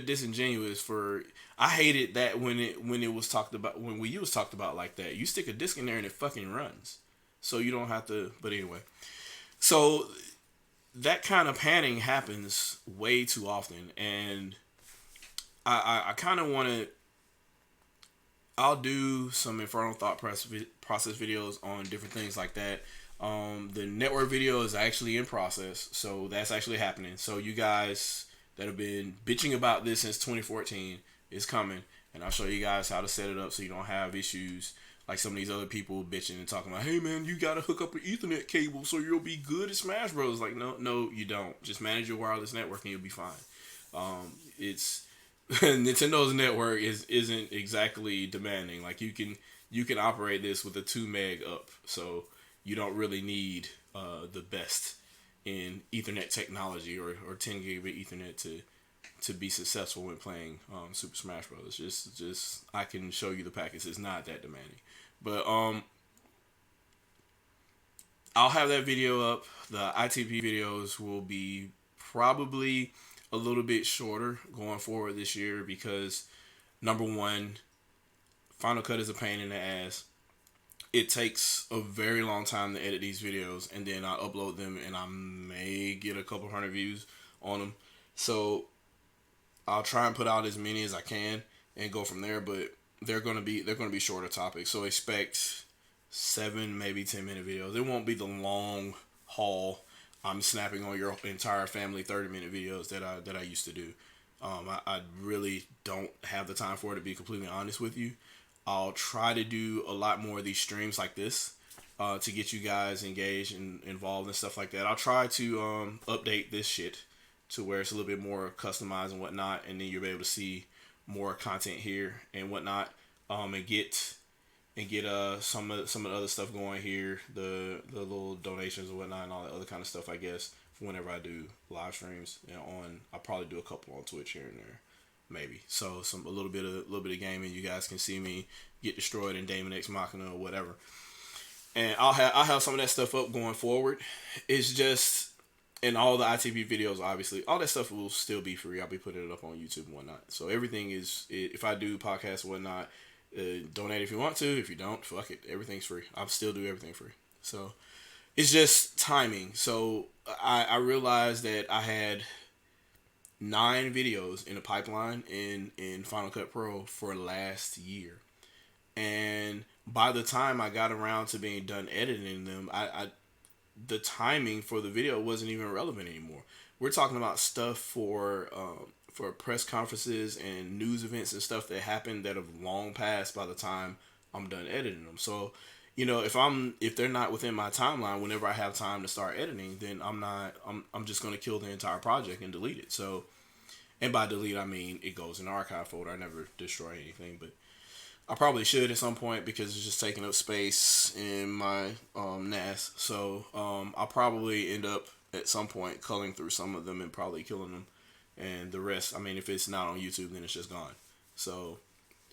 S1: disingenuous. For I hated that when it was talked about, when Wii U was talked about like that. You stick a disc in there and it fucking runs, so you don't have to. But anyway, so that kind of panning happens way too often, and I kind of want to. I'll do some Infernal Thought process videos on different things like that. The network video is actually in process, so that's actually happening. So you guys that have been bitching about this since 2014 is coming, and I'll show you guys how to set it up so you don't have issues like some of these other people bitching and talking about, hey man, you gotta hook up an Ethernet cable so you'll be good at Smash Bros. Like, no, you don't. Just manage your wireless network and you'll be fine. It's Nintendo's network isn't exactly demanding. Like you can operate this with a 2 meg up, so you don't really need the best in Ethernet technology or 10 gigabit Ethernet to be successful when playing Super Smash Bros. Just I can show you the packets. It's not that demanding, but I'll have that video up. The ITP videos will be probably a little bit shorter going forward this year because, number one, Final Cut is a pain in the ass. It takes a very long time to edit these videos, and then I upload them, and I may get a couple hundred views on them. So I'll try and put out as many as I can and go from there. But they're gonna be shorter topics. So expect 7, maybe 10-minute videos. It won't be the long haul I'm snapping on your entire family 30-minute videos that I used to do. I really don't have the time for it, to be completely honest with you. I'll try to do a lot more of these streams like this to get you guys engaged and involved and stuff like that. I'll try to update this shit to where it's a little bit more customized and whatnot, and then you'll be able to see more content here and whatnot, and get some of the other stuff going here, the little donations and whatnot, and all that other kind of stuff, I guess, for whenever I do live streams. And I'll probably do a couple on Twitch here and there, maybe. So a little bit of gaming. You guys can see me get destroyed in Daemon X Machina or whatever. And I'll have some of that stuff up going forward. It's just, and all the ITP videos, obviously, all that stuff will still be free. I'll be putting it up on YouTube and whatnot. So everything is, if I do podcasts and whatnot, donate if you want to. If you don't, fuck it. Everything's free. I'll still do everything free. So it's just timing. So I realized that I had 9 videos in the pipeline in Final Cut Pro for last year. And by the time I got around to being done editing them, the timing for the video wasn't even relevant anymore. We're talking about stuff for press conferences and news events and stuff that happened that have long passed by the time I'm done editing them. So, you know, if they're not within my timeline, whenever I have time to start editing, then I'm just going to kill the entire project and delete it. So, and by delete, I mean it goes in the archive folder. I never destroy anything, but I probably should at some point because it's just taking up space in my NAS. So I'll probably end up at some point culling through some of them and probably killing them. And the rest, I mean, if it's not on YouTube, then it's just gone. So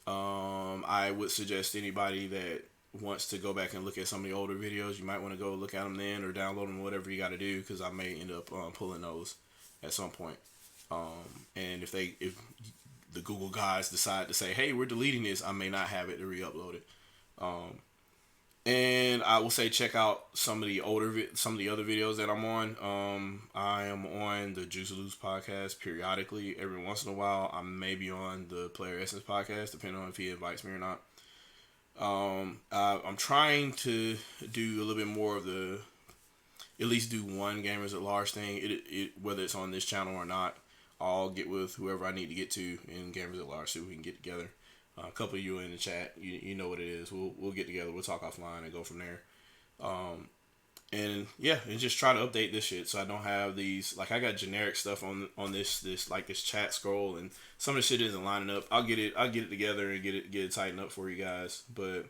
S1: I would suggest anybody that wants to go back and look at some of the older videos, you might want to go look at them then or download them, whatever you got to do, because I may end up pulling those at some point. And if the Google guys decide to say, hey, we're deleting this, I may not have it to re-upload it. And I will say check out some of the other videos that I'm on. I am on the Juice Loose podcast periodically. Every once in a while, I may be on the Player Essence podcast, depending on if he invites me or not. I'm trying to do a little bit more of at least do one Gamers at Large thing, whether it's on this channel or not. I'll get with whoever I need to get to in Gamers at Large so we can get together. A couple of you in the chat, you know what it is. We'll get together. We'll talk offline and go from there. And yeah, and just try to update this shit so I don't have these, like, I got generic stuff on this chat scroll, and some of the shit isn't lining up. I'll get it together and get it tightened up for you guys. But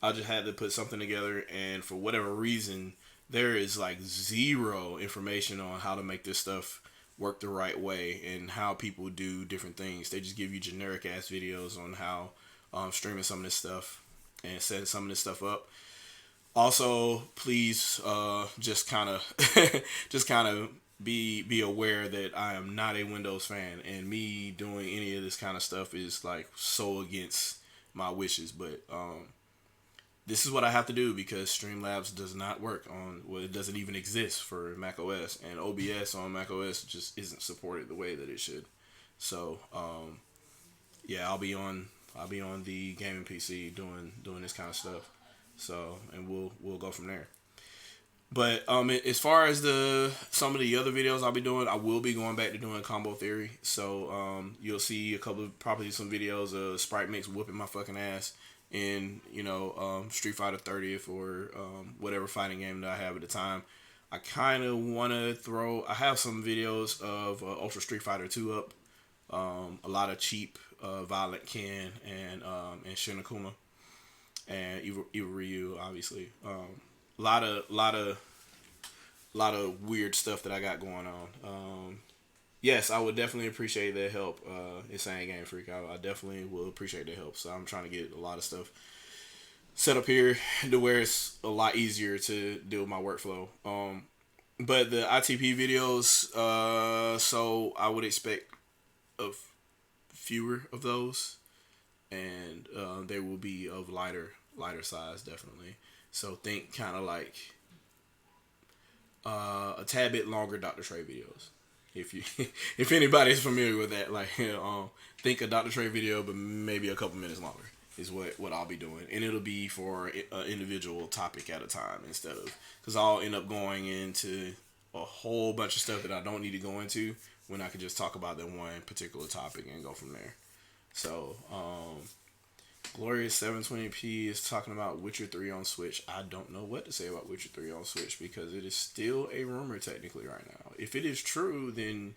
S1: I just had to put something together, and for whatever reason, there is like zero information on how to make this stuff work the right way and how people do different things. They just give you generic ass videos on how streaming some of this stuff and setting some of this stuff up. Also, please just kind of be aware that I am not a Windows fan, and me doing any of this kind of stuff is like so against my wishes. But this is what I have to do because Streamlabs does not work on, well, it doesn't even exist for Mac OS, and OBS on Mac OS just isn't supported the way that it should. So yeah, I'll be on the gaming PC doing this kind of stuff. So, and we'll go from there. But as far as some of the other videos I'll be doing, I will be going back to doing combo theory. So you'll see probably some videos of Sprite Mix whooping my fucking ass in Street Fighter 30th or whatever fighting game that I have at the time. I kind of want to I have some videos of Ultra Street Fighter 2 up. A lot of cheap Violent Ken and Shinakuma. And Eva Ryu, obviously. A lot of weird stuff that I got going on. Yes, I would definitely appreciate their help. Insane Game Freak, I definitely will appreciate their help. So I'm trying to get a lot of stuff set up here to where it's a lot easier to deal with my workflow. But the ITP videos, so I would expect fewer of those. And they will be of lighter size, definitely. So think kind of like a tad bit longer Dr. Trey videos. If anybody's familiar with that, like think a Dr. Trey video, but maybe a couple minutes longer is what I'll be doing, and it'll be for an individual topic at a time instead of, because I'll end up going into a whole bunch of stuff that I don't need to go into when I could just talk about that one particular topic and go from there. So, Glorious 720p is talking about Witcher 3 on Switch. I don't know what to say about Witcher 3 on Switch because it is still a rumor technically right now. If it is true, then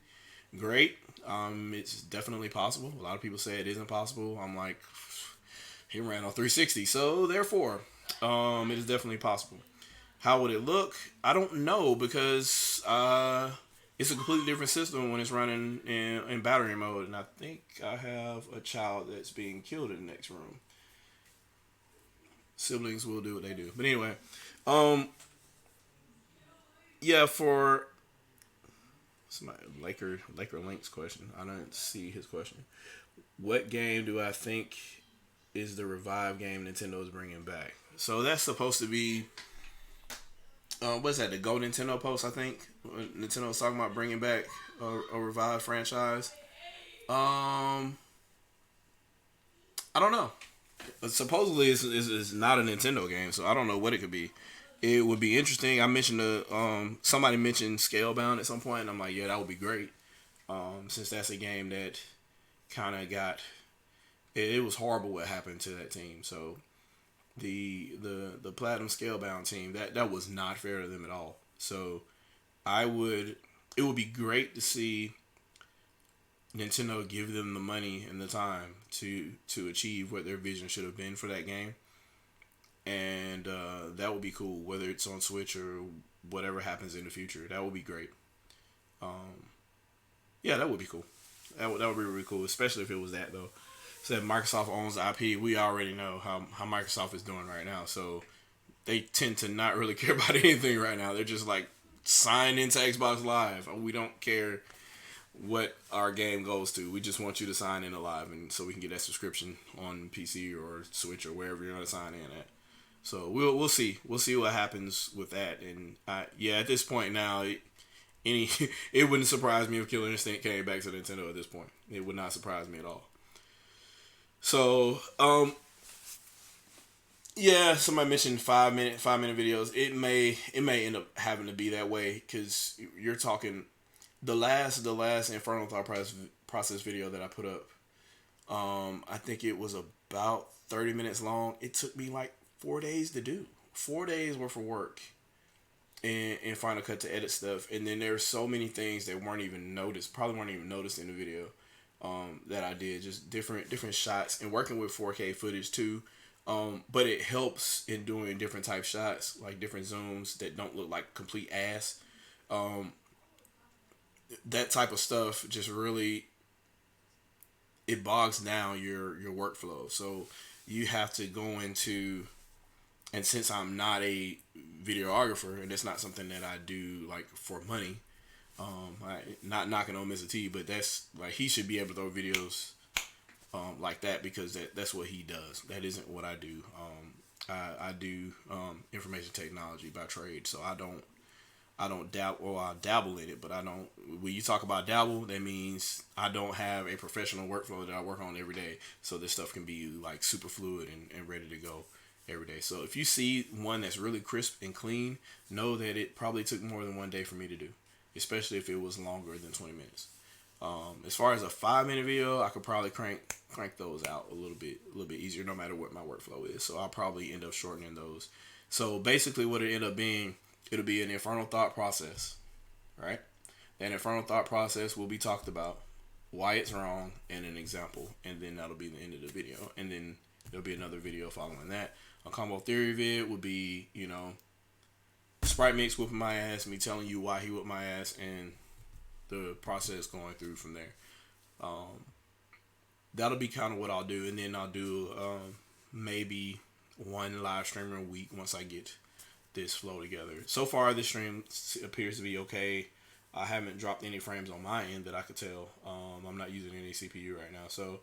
S1: great. It's definitely possible. A lot of people say it isn't possible. I'm like, he ran on 360, so therefore, it is definitely possible. How would it look? I don't know because it's a completely different system when it's running in battery mode, and I think I have a child that's being killed in the next room. Siblings will do what they do. But anyway, yeah, for somebody, Laker Link's question, I didn't see his question. What game do I think is the revived game Nintendo is bringing back? So that's supposed to be, what's that, the Go Nintendo post, I think? Nintendo was talking about bringing back a revived franchise. I don't know. Supposedly it's not a Nintendo game, so I don't know what it could be. It would be interesting. I mentioned somebody mentioned Scalebound at some point, and I'm like, yeah, that would be great. Since that's a game that kind of got, it was horrible what happened to that team. So the Platinum Scalebound team, that was not fair to them at all. So it would be great to see Nintendo give them the money and the time to achieve what their vision should have been for that game. And that would be cool, whether it's on Switch or whatever happens in the future. That would be great. Yeah, that would be cool. That would be really cool, especially if it was that, though. So that Microsoft owns the IP, we already know how Microsoft is doing right now. So they tend to not really care about anything right now. They're just like, sign into Xbox Live. We don't care what our game goes to. We just want you to sign in Live, and so we can get that subscription on PC or Switch or wherever you're going to sign in at. So we'll see. We'll see what happens with that. And at this point now, it wouldn't surprise me if Killer Instinct came back to Nintendo at this point. It would not surprise me at all. So, yeah, somebody mentioned 5 minute videos. It may end up having to be that way because you're talking The last Infernal Thought process video that I put up, I think it was about 30 minutes long. It took me like 4 days to do. 4 days worth of work in Final Cut to edit stuff. And then there's so many things that weren't even noticed, probably weren't even noticed in the video, that I did. Just different shots and working with 4K footage too. But it helps in doing different type shots, like different zooms that don't look like complete ass. Um, that type of stuff just really, it bogs down your workflow. So you have to go into, and since I'm not a videographer and it's not something that I do like for money, not knocking on Mr. T, but that's like, he should be able to throw videos like that, because that's what he does. That isn't what I do. I do information technology by trade, so I don't dabble, or I dabble in it, but I don't. When you talk about dabble, that means I don't have a professional workflow that I work on every day. So this stuff can be like super fluid and ready to go every day. So if you see one that's really crisp and clean, know that it probably took more than one day for me to do, especially if it was longer than 20 minutes. As far as a 5-minute video, I could probably crank those out a little bit easier, no matter what my workflow is. So I'll probably end up shortening those. So basically, what it end up being, it'll be an infernal thought process, right? That infernal thought process will be talked about, why it's wrong, and an example, and then that'll be the end of the video. And then there'll be another video following that. A combo theory vid would be, Sprite Mix whooping my ass, me telling you why he whooped my ass, and the process going through from there. That'll be kind of what I'll do, and then I'll do maybe one live streamer a week once I get this flow together. So far, this stream appears to be okay. I haven't dropped any frames on my end that I could tell. I'm not using any CPU right now, so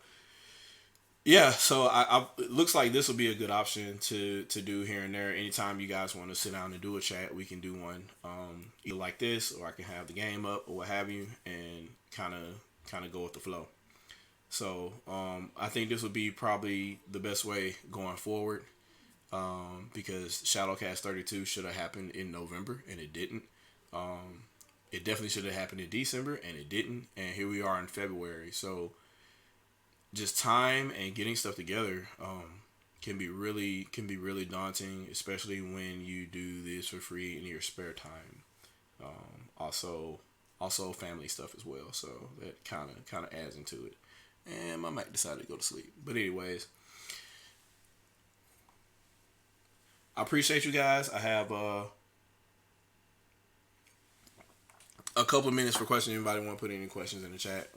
S1: yeah. So it looks like this will be a good option to do here and there. Anytime you guys want to sit down and do a chat, we can do one, either like this, or I can have the game up or what have you, and kind of go with the flow. So I think this would be probably the best way going forward, because ShadowCast 32 should have happened in November, and it didn't. It definitely should have happened in December, and it didn't. And here we are in February. So just time and getting stuff together can be really daunting, especially when you do this for free in your spare time. Also family stuff as well. So that kind of adds into it. And my mic decided to go to sleep. But anyways, I appreciate you guys. I have a couple of minutes for questions. Anybody want to put any questions in the chat?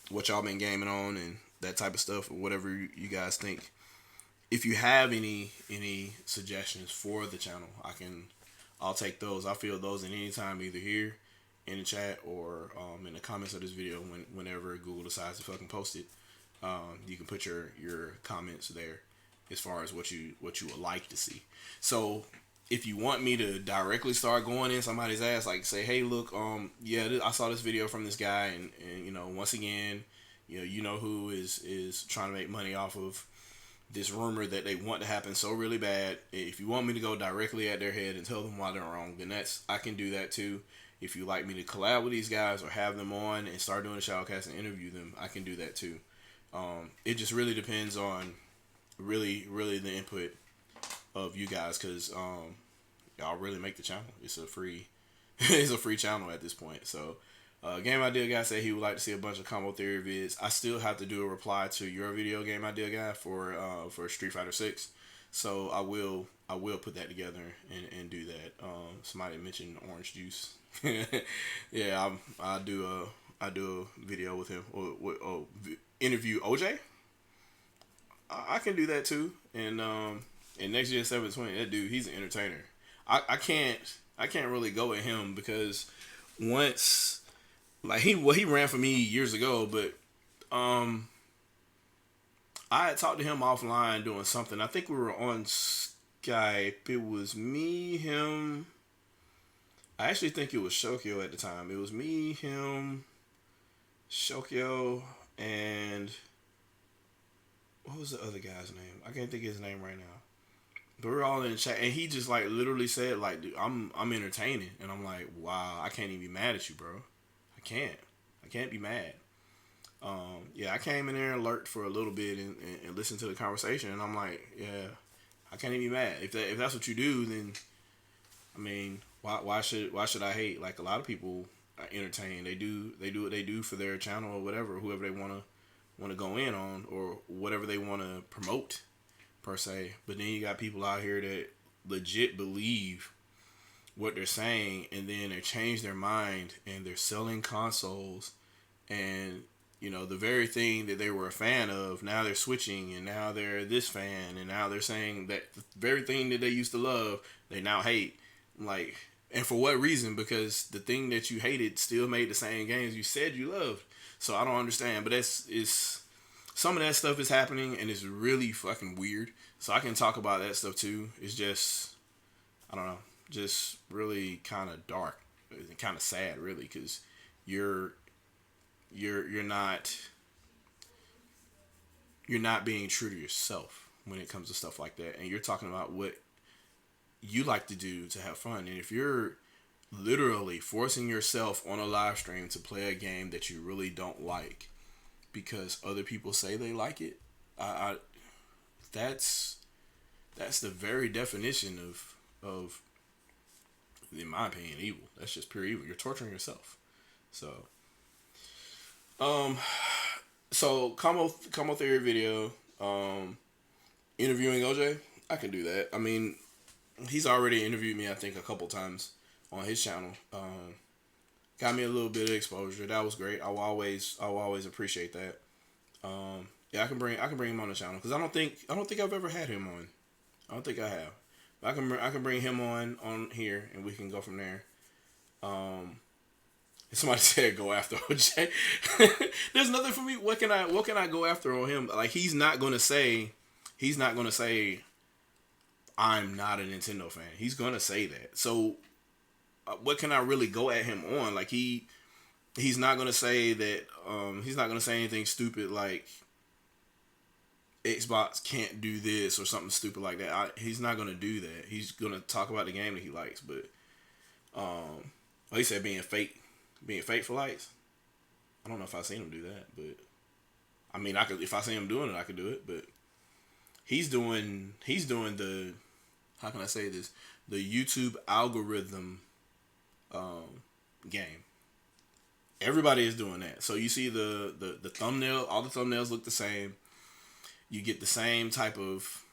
S1: What y'all been gaming on and that type of stuff, or whatever you guys think. If you have any suggestions for the channel, I'll take those. I'll field those in any time, either here in the chat or in the comments of this video whenever Google decides to fucking post it. You can put your comments there as far as what you would like to see. So if you want me to directly start going in somebody's ass, like say, hey, look, I saw this video from this guy, and once again, who is trying to make money off of this rumor that they want to happen so really bad. If you want me to go directly at their head and tell them why they're wrong, then I can do that too. If you like me to collab with these guys or have them on and start doing a ShadowCast and interview them, I can do that too. It just really depends on really the input of you guys, because y'all really make the channel. It's a free channel at this point. So Game Idea Guy said he would like to see a bunch of combo theory vids. I still have to do a reply to your video, Game Idea Guy, for Street Fighter 6. So I will put that together and do that. Somebody mentioned orange juice. Yeah, I do a video with him, or interview OJ. I can do that too. And next year 720, that dude, he's an entertainer. I can't really go at him, because once, like, he ran for me years ago, but I had talked to him offline doing something. I think we were on Skype. It was me, him. I actually think it was Shokyo at the time. It was me, him, Shokyo, and what was the other guy's name? I can't think of his name right now. But we're all in the chat, and he just like literally said, like, dude, I'm entertaining, and I'm like, wow, I can't even be mad at you, bro. I can't be mad. Yeah, I came in there and lurked for a little bit and listened to the conversation, and I'm like, yeah, I can't even be mad. If that's what you do, then I mean, why should I hate? Like, a lot of people are entertained. They do what they do for their channel or whatever, whoever they wanna go in on, or whatever they wanna promote per se. But then you got people out here that legit believe what they're saying, and then they change their mind and they're selling consoles, and the very thing that they were a fan of, now they're switching, and now they're this fan, and now they're saying that the very thing that they used to love, they now hate. Like, and for what reason? Because the thing that you hated still made the same games you said you loved. So I don't understand. But it's some of that stuff is happening, and it's really fucking weird. So I can talk about that stuff too. It's just, I don't know, just really kind of dark, kind of sad, really, because you're not being true to yourself when it comes to stuff like that, and you're talking about what you like to do to have fun. And if you're literally forcing yourself on a live stream to play a game that you really don't like because other people say they like it, that's the very definition of, in my opinion, evil. That's just pure evil. You're torturing yourself. So Como Theory video, interviewing OJ, I can do that. I mean, he's already interviewed me, I think, a couple times on his channel. Got me a little bit of exposure. That was great. I'll always appreciate that. Yeah, I can bring him on the channel, because I don't think I've ever had him on. I don't think I have. But I can bring him on here, and we can go from there. Somebody said go after OJ. There's nothing for me. What can I go after on him? Like, he's not gonna say I'm not a Nintendo fan. He's gonna say that. So what can I really go at him on? Like, he's not gonna say that. He's not gonna say anything stupid like Xbox can't do this or something stupid like that. He's not gonna do that. He's gonna talk about the game that he likes. But he said being fake for likes. I don't know if I've seen him do that, but I mean, if I see him doing it, I could do it. But he's doing the, how can I say this? The YouTube algorithm game. Everybody is doing that. So you see the thumbnail, all the thumbnails look the same. You get the same type of,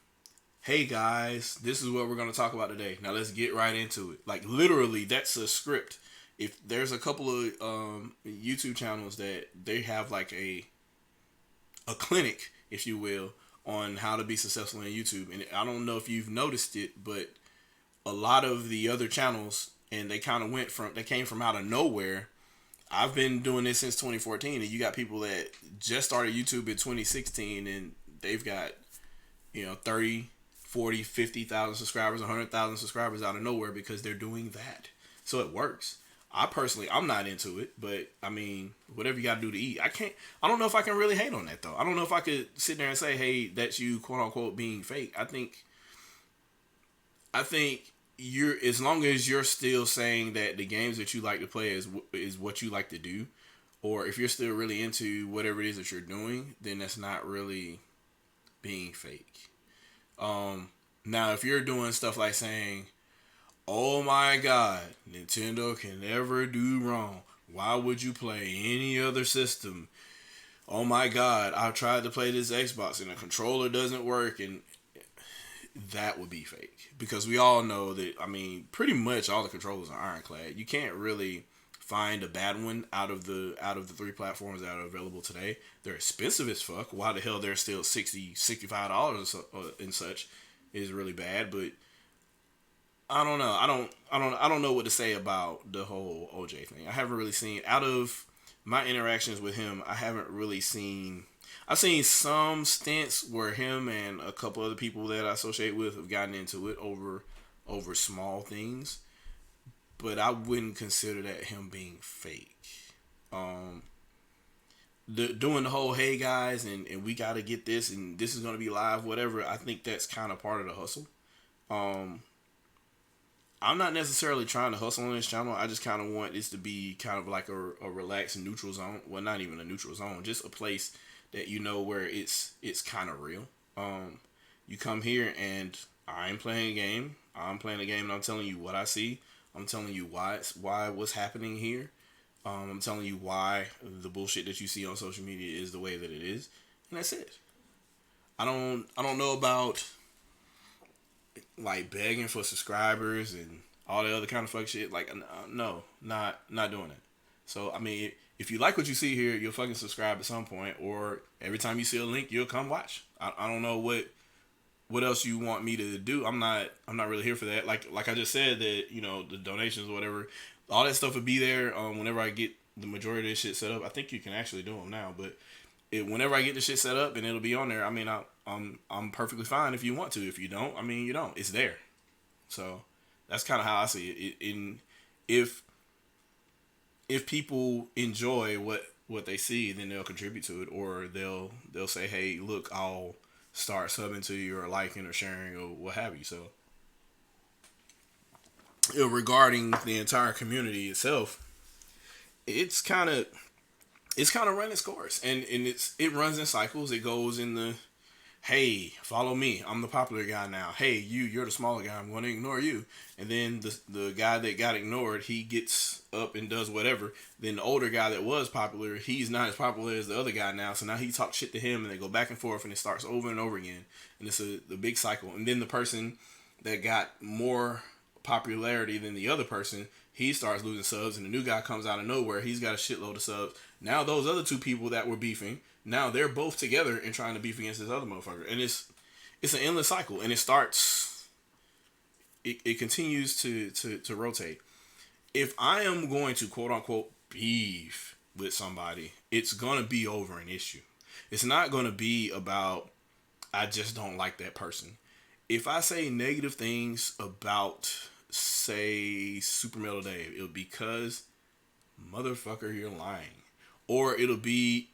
S1: hey guys, this is what we're going to talk about today. Now let's get right into it. Like, literally, that's a script. If there's a couple of YouTube channels that they have like a clinic, if you will, on how to be successful in YouTube. And I don't know if you've noticed it, but a lot of the other channels, and they came from out of nowhere. I've been doing this since 2014, and you got people that just started YouTube in 2016, and they've got, 30, 40, 50,000 subscribers, 100,000 subscribers out of nowhere because they're doing that. So it works. I'm not into it, but I mean, whatever you got to do to eat. I don't know if I can really hate on that though. I don't know if I could sit there and say, hey, that's you, quote unquote, being fake. I think you're, as long as you're still saying that the games that you like to play is what you like to do, or if you're still really into whatever it is that you're doing, then that's not really being fake. Now, if you're doing stuff like saying, oh my God, Nintendo can never do wrong. Why would you play any other system? Oh my God, I tried to play this Xbox and the controller doesn't work, and that would be fake. Because we all know that, I mean, pretty much all the controllers are ironclad. You can't really find a bad one out of the 3 platforms that are available today. They're expensive as fuck. Why the hell they're still $60, $65 and such is really bad, but I don't know. I don't know what to say about the whole OJ thing. I haven't really seen, out of my interactions with him, I haven't really seen. I've seen some stints where him and a couple other people that I associate with have gotten into it over small things, but I wouldn't consider that him being fake. Doing the whole, hey guys, and we got to get this, and this is going to be live, whatever. I think that's kind of part of the hustle. I'm not necessarily trying to hustle on this channel. I just kind of want this to be kind of like a relaxed neutral zone. Well, not even a neutral zone, just a place that you know where it's kind of real. You come here and I ain't playing a game. I'm playing a game and I'm telling you what I see. I'm telling you why what's happening here. I'm telling you why the bullshit that you see on social media is the way that it is, and that's it. I don't know about like begging for subscribers and all the other kind of fuck shit. Like, no, not doing it. So I mean, if you like what you see here, you'll fucking subscribe at some point, or every time you see a link, you'll come watch. I don't know what else you want me to do. I'm not really here for that. Like I just said, that, you know, the donations or whatever, all that stuff would be there whenever I get the majority of this shit set up. I think you can actually do them now, but whenever I get the shit set up and it'll be on there. I mean, I'm perfectly fine if you want to. If you don't, I mean, you don't. It's there. So that's kind of how I see it. If people enjoy what they see, then they'll contribute to it, or they'll say, hey, look, I'll start subbing to you or liking or sharing or what have you. So, regarding the entire community itself, it's kind of run its course, and it runs in cycles. It goes in the, hey, follow me, I'm the popular guy now. Hey, you're the smaller guy, I'm going to ignore you. And then the guy that got ignored, he gets up and does whatever. Then the older guy that was popular, he's not as popular as the other guy now, so now he talks shit to him, and they go back and forth, and it starts over and over again, and it's the big cycle. And then the person that got more popularity than the other person, he starts losing subs, and the new guy comes out of nowhere, he's got a shitload of subs. Now those other two people that were beefing, now they're both together and trying to beef against this other motherfucker. And it's an endless cycle. And it continues to rotate. If I am going to quote unquote beef with somebody, it's going to be over an issue. It's not going to be about, I just don't like that person. If I say negative things about, say, Super Metal Dave, it'll be because, motherfucker, you're lying. Or it'll be,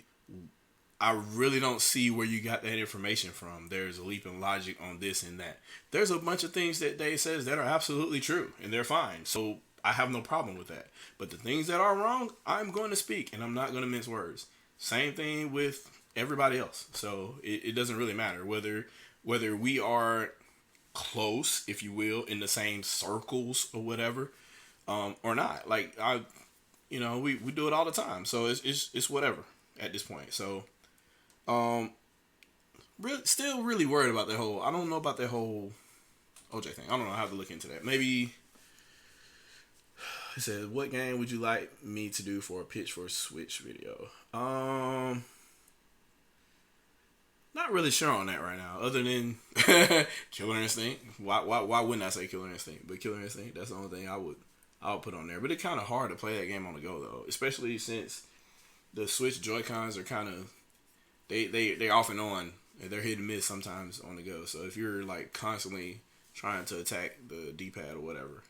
S1: I really don't see where you got that information from. There's a leap in logic on this and that. There's a bunch of things that Dave says that are absolutely true, and they're fine. So I have no problem with that. But the things that are wrong, I'm going to speak, and I'm not going to mince words. Same thing with everybody else. So it doesn't really matter whether we are close, if you will, in the same circles or whatever, or not. Like, we do it all the time. So it's whatever at this point. So, still really worried about that whole, I don't know about that whole OJ thing. I don't know. I have to look into that. Maybe, he said, what game would you like me to do for a pitch for a Switch video? Not really sure on that right now, other than Killer Instinct. Why wouldn't I say Killer Instinct? But Killer Instinct, that's the only thing I would put on there. But it's kind of hard to play that game on the go, though, especially since the Switch Joy-Cons are kind of, they're off and on, and they're hit and miss sometimes on the go. So if you're like constantly trying to attack the D-pad or whatever,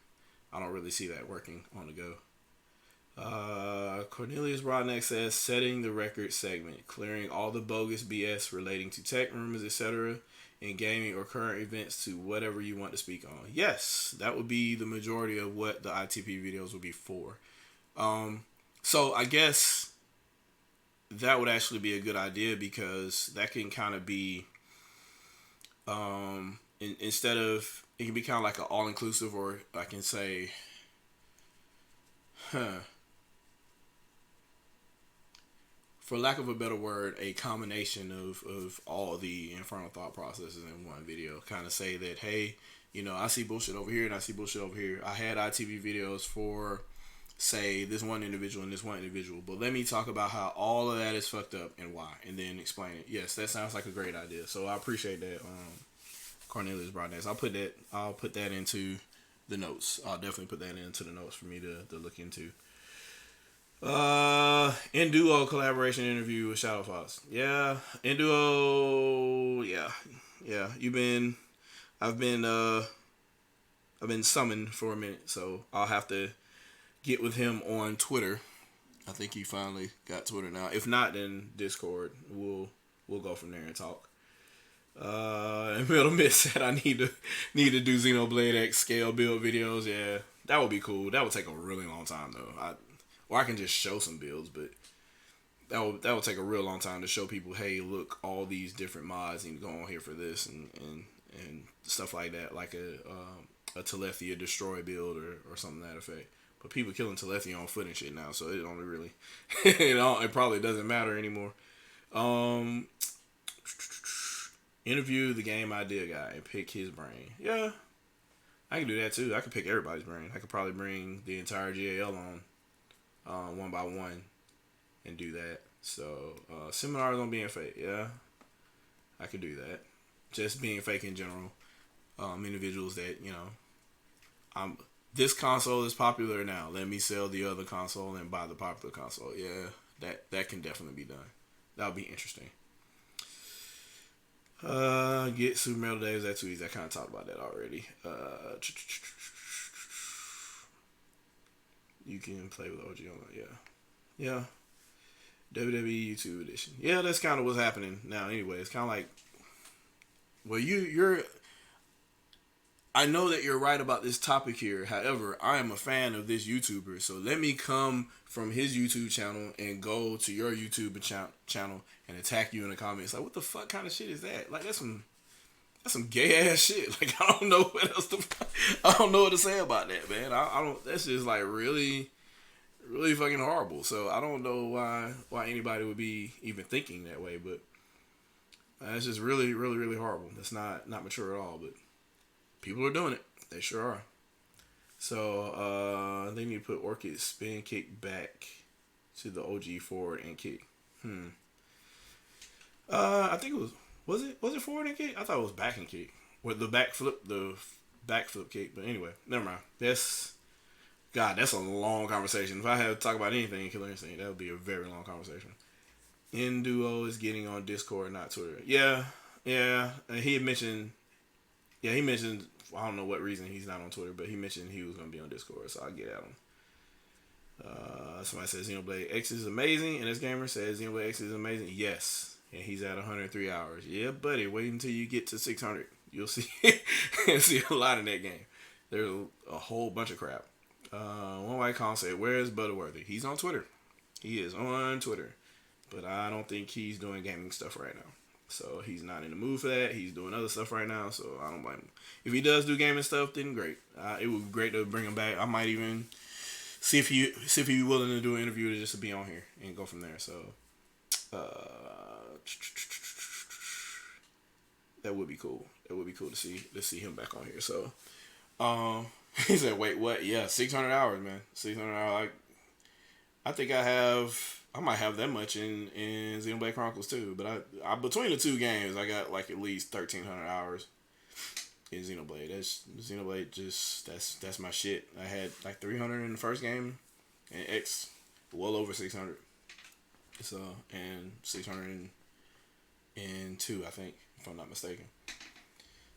S1: I don't really see that working on the go. Cornelius Broadneck says, setting the record segment, clearing all the bogus BS relating to tech rumors, etc., in gaming or current events to whatever you want to speak on. Yes, that would be the majority of what the ITP videos would be for. So I guess that would actually be a good idea, because that can kind of be, instead of, it can be kind of like an all-inclusive, or I can say, for lack of a better word, a combination of all the infernal thought processes in one video. Kind of say that, hey, I see bullshit over here and I see bullshit over here. I had ITV videos for, say, this one individual and this one individual, but let me talk about how all of that is fucked up and why, and then explain it. Yes, that sounds like a great idea. So I appreciate that, Cornelius Broadness. I'll put that into the notes. I'll definitely put that into the notes for me to look into. In duo collaboration interview with ShadowCasts. Yeah, in duo. Yeah. I've been summoned for a minute, so I'll have to get with him on Twitter. I think he finally got Twitter now. If not, then Discord. We'll go from there and talk. And Metal Mist said I need to do Xenoblade X scale build videos. Yeah, that would be cool. That would take a really long time though. Or I can just show some builds, but that would take a real long time to show people, hey, look, all these different mods need to go on here for this and stuff like that, like a Telethia destroy build or something to that effect. But people killing Telethia on foot and shit now, so it only really it probably doesn't matter anymore. Um, Interview the game idea guy and pick his brain. Yeah, I can do that too. I can pick everybody's brain. I could probably bring the entire GAL on one by one and do that. So seminars on being fake. Yeah, I could do that. Just being fake in general. Individuals that this console is popular now. Let me sell the other console and buy the popular console. Yeah, that can definitely be done. That'll be interesting. Get Super Metal Days. That's too easy. I kind of talked about that already. You can play with OG online. Yeah. WWE YouTube edition. Yeah, that's kind of what's happening now. Anyway, it's kind of like, well, you're. I know that you're right about this topic here. However, I am a fan of this YouTuber, so let me come from his YouTube channel and go to your YouTube channel and attack you in the comments. Like, what the fuck kind of shit is that? Like, that's some gay ass shit. Like, I don't know what else I don't know what to say about that, man. I don't. That's just like really, really fucking horrible. So I don't know why anybody would be even thinking that way, but it's just really, really, really horrible. That's not mature at all, but people are doing it. They sure are. So they need to put Orchid spin kick back to the OG forward and kick. I think it was it forward and kick? I thought it was back and kick. With the backflip kick. But anyway, never mind. That's a long conversation. If I had to talk about anything in Killer Instinct, that would be a very long conversation. Duo is getting on Discord, not Twitter. Yeah. And he mentioned. Yeah, he mentioned, I don't know what reason he's not on Twitter, but he mentioned he was going to be on Discord, so I'll get at him. Somebody says Xenoblade X is amazing, and this gamer says Xenoblade X is amazing. Yes, and he's at 103 hours. Yeah, buddy, wait until you get to 600. You'll see see a lot in that game. There's a whole bunch of crap. One white con said, where is Butterworthy? He's on Twitter. He is on Twitter, but I don't think he's doing gaming stuff right now. So he's not in the mood for that. He's doing other stuff right now, so I don't blame him. If he does do gaming stuff, then great. It would be great to bring him back. I might even see if he willing to do an interview just to be on here and go from there. So that would be cool. It would be cool to see him back on here. So he said, wait, what? Yeah, 600 hours, man. 600 hours. I think I might have that much in Xenoblade Chronicles too, but I between the two games I got like at least 1,300 hours in Xenoblade. That's my shit. I had like 300 in the first game, and X well over 600. So and 600 in 2, I think, if I'm not mistaken.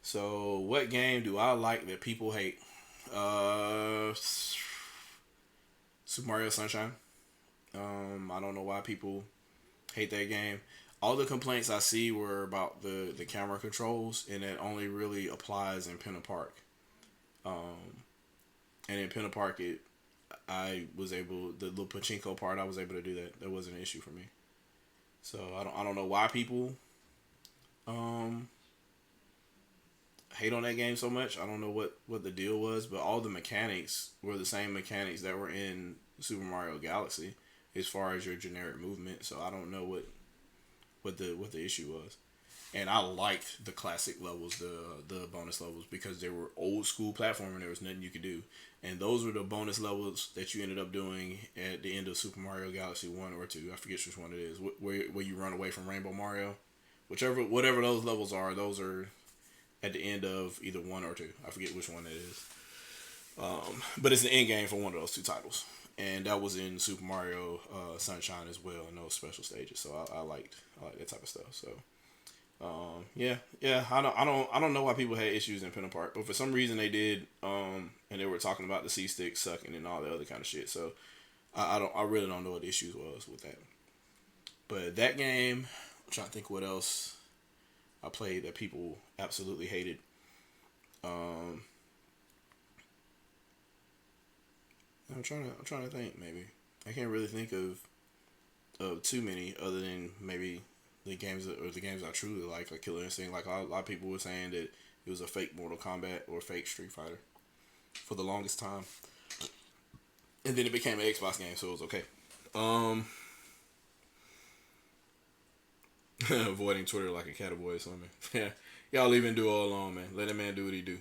S1: So what game do I like that people hate? Super Mario Sunshine. I don't know why people hate that game. All the complaints I see were about the camera controls, and it only really applies in Pinna Park. And in Pinna Park, the little pachinko part, I was able to do that. That wasn't an issue for me. So I don't know why people hate on that game so much. I don't know what the deal was, but all the mechanics were the same mechanics that were in Super Mario Galaxy, as far as your generic movement. So I don't know what the issue was. And I liked the classic levels, the bonus levels, because they were old school platforming. There was nothing you could do, and those were the bonus levels that you ended up doing at the end of Super Mario Galaxy 1 or 2. I forget which one it is. Where you run away from Rainbow Mario, whatever those levels are. Those are at the end of either 1 or 2. I forget which one it is. But it's the end game for one of those two titles. And that was in Super Mario Sunshine as well, in those special stages. So I liked that type of stuff. So yeah. I don't know why people had issues in Pinna Park, but for some reason they did. And they were talking about the C-stick sucking and all the other kind of shit. So I really don't know what the issues was with that. But that game, I'm trying to think what else I played that people absolutely hated. Um, I'm trying to think. Maybe I can't really think of too many other than maybe the games the games I truly like Killer Instinct. Like a lot of people were saying that it was a fake Mortal Kombat or fake Street Fighter for the longest time, and then it became an Xbox game, so it was okay. Um, avoiding Twitter like a cataboy or something. Yeah, y'all leave him do all alone, man. Let that man do what he do.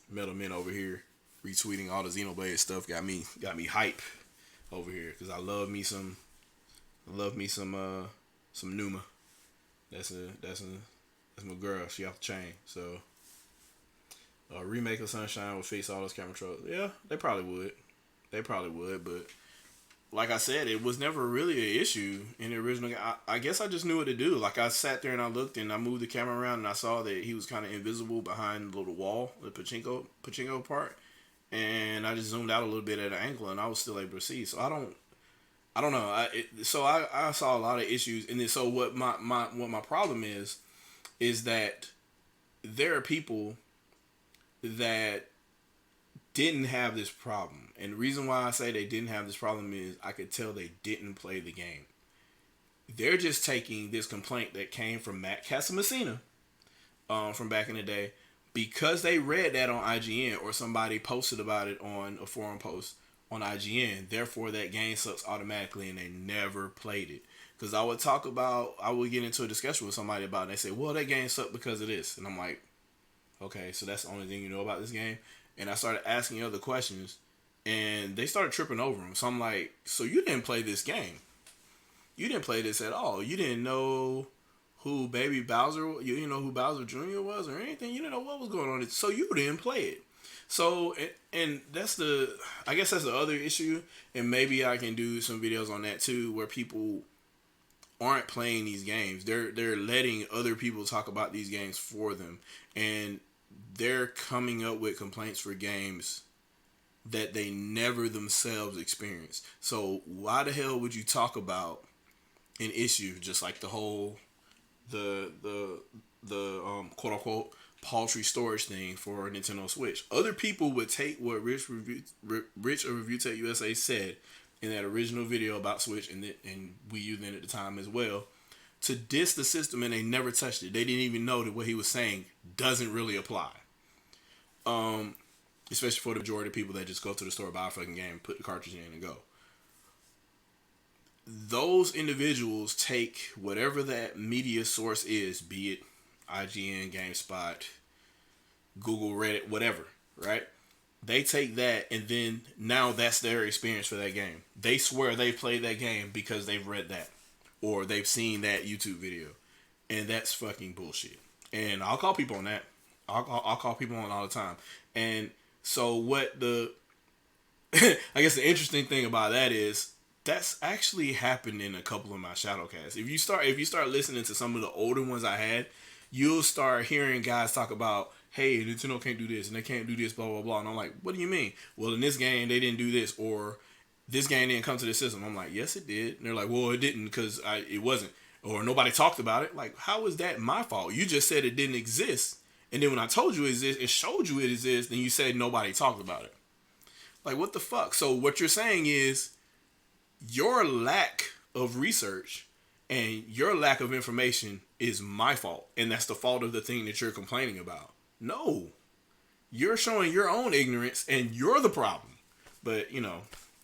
S1: Metal Men over here retweeting all the Xenoblade stuff got me hype over here because I love me some Numa. That's my girl. She off the chain. So a remake of Sunshine would fix all those camera troubles. Yeah, they probably would. They probably would, but like I said, it was never really an issue in the original. I guess I just knew what to do. Like I sat there and I looked and I moved the camera around and I saw that he was kind of invisible behind the little wall, the pachinko part, and I just zoomed out a little bit at an angle and I was still able to see. So I don't know. I saw a lot of issues, and then so what my problem is that there are people that didn't have this problem. And the reason why I say they didn't have this problem is I could tell they didn't play the game. They're just taking this complaint that came from Matt Casamassina from back in the day because they read that on IGN or somebody posted about it on a forum post on IGN. Therefore, that game sucks automatically and they never played it. Because I would get into a discussion with somebody about it and they say, well, that game sucked because of this. And I'm like, okay, so that's the only thing you know about this game? And I started asking other questions, and they started tripping over them. So I'm like, so you didn't play this game. You didn't play this at all. You didn't know who Baby Bowser, you didn't know who Bowser Jr. was or anything. You didn't know what was going on. So you didn't play it. So, and I guess that's the other issue. And maybe I can do some videos on that too, where people aren't playing these games. They're letting other people talk about these games for them. And they're coming up with complaints for games that they never themselves experienced. So why the hell would you talk about an issue just like the whole the quote unquote paltry storage thing for Nintendo Switch? Other people would take what Rich of Review Tech USA said in that original video about Switch and Wii U then at the time as well, to diss the system, and they never touched it. They didn't even know that what he was saying doesn't really apply. Especially for the majority of people that just go to the store, buy a fucking game, put the cartridge in, and go. Those individuals take whatever that media source is, be it IGN, GameSpot, Google, Reddit, whatever, right? They take that, and then now that's their experience for that game. They swear they played that game because they've read that or they've seen that YouTube video, and that's fucking bullshit. And I'll call people on that. I'll call people on all the time. And so what I guess the interesting thing about that is that's actually happened in a couple of my ShadowCasts. If you start listening to some of the older ones I had, you'll start hearing guys talk about, hey, Nintendo can't do this and they can't do this, blah, blah, blah. And I'm like, what do you mean? Well, in this game, they didn't do this, or this game didn't come to the system. I'm like, yes, it did. And they're like, well, it didn't because it wasn't. Or nobody talked about it. Like, how is that my fault? You just said it didn't exist. And then when I told you it exists, it showed you it exists, then you said nobody talked about it. Like, what the fuck? So what you're saying is your lack of research and your lack of information is my fault. And that's the fault of the thing that you're complaining about. No. You're showing your own ignorance and you're the problem. But,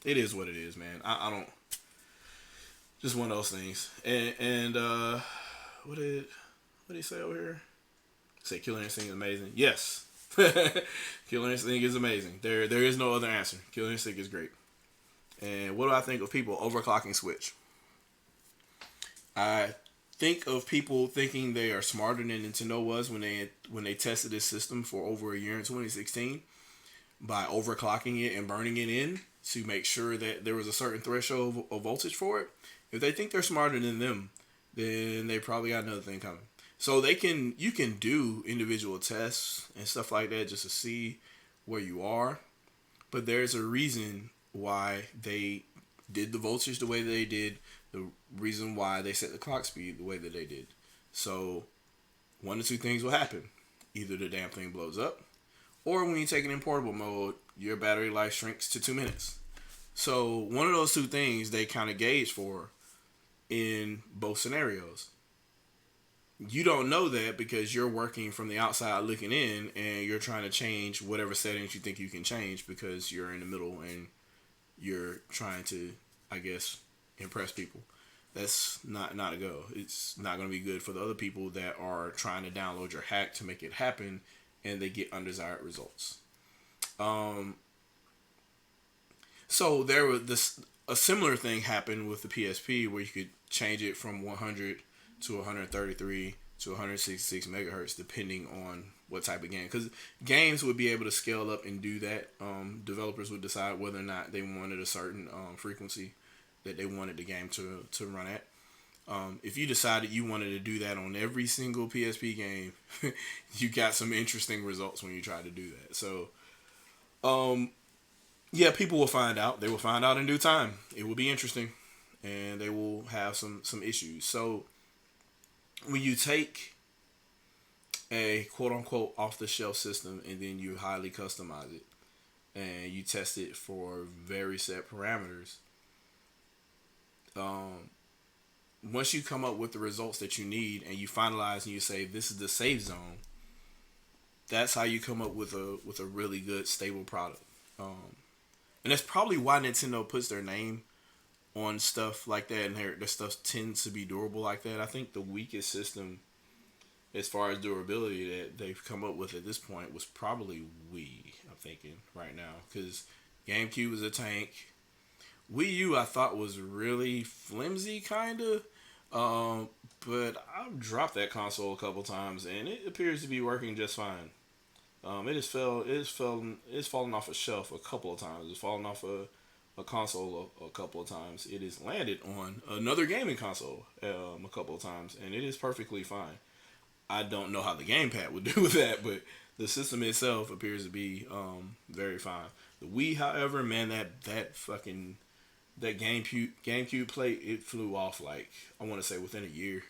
S1: it is what it is, man. I don't... Just one of those things. And what did he say over here? Say Killer Instinct is amazing. Yes. Killer Instinct is amazing. There is no other answer. Killer Instinct is great. And what do I think of people overclocking Switch? I think of people thinking they are smarter than Nintendo was when they tested this system for over a year in 2016 by overclocking it and burning it in to make sure that there was a certain threshold of voltage for it. If they think they're smarter than them, then they probably got another thing coming. So you can do individual tests and stuff like that just to see where you are. But there's a reason why they did the voltage the way they did, the reason why they set the clock speed the way that they did. So one or two things will happen. Either the damn thing blows up, or when you take it in portable mode, your battery life shrinks to 2 minutes. So one of those two things they kind of gauge for in both scenarios. You don't know that because you're working from the outside looking in, and you're trying to change whatever settings you think you can change because you're in the middle and you're trying to, I guess, impress people. That's not a go. It's not going to be good for the other people that are trying to download your hack to make it happen, and they get undesired results. So there was this a similar thing happened with the PSP where you could change it from 100 to 133 to 166 megahertz depending on what type of game. Because games would be able to scale up and do that. Developers would decide whether or not they wanted a certain frequency that they wanted the game to run at. If you decided you wanted to do that on every single PSP game, you got some interesting results when you try to do that. So, yeah, people will find out. They will find out in due time. It will be interesting, and they will have some issues. So, when you take a quote unquote off the shelf system and then you highly customize it and you test it for very set parameters, once you come up with the results that you need and you finalize and you say this is the safe zone, that's how you come up with a really good stable product. And that's probably why Nintendo puts their name on stuff like that, and their stuff tends to be durable like that. I think the weakest system as far as durability that they've come up with at this point was probably Wii, I'm thinking right now, because GameCube was a tank. Wii U I thought was really flimsy kind of, but I've dropped that console a couple times and it appears to be working just fine. It's fallen off a shelf a couple of times. It's fallen off a console a couple of times. It has landed on another gaming console a couple of times, and it is perfectly fine. I don't know how the gamepad would do with that, but the system itself appears to be very fine. The Wii, however, man, that GameCube plate, it flew off like I want to say within a year.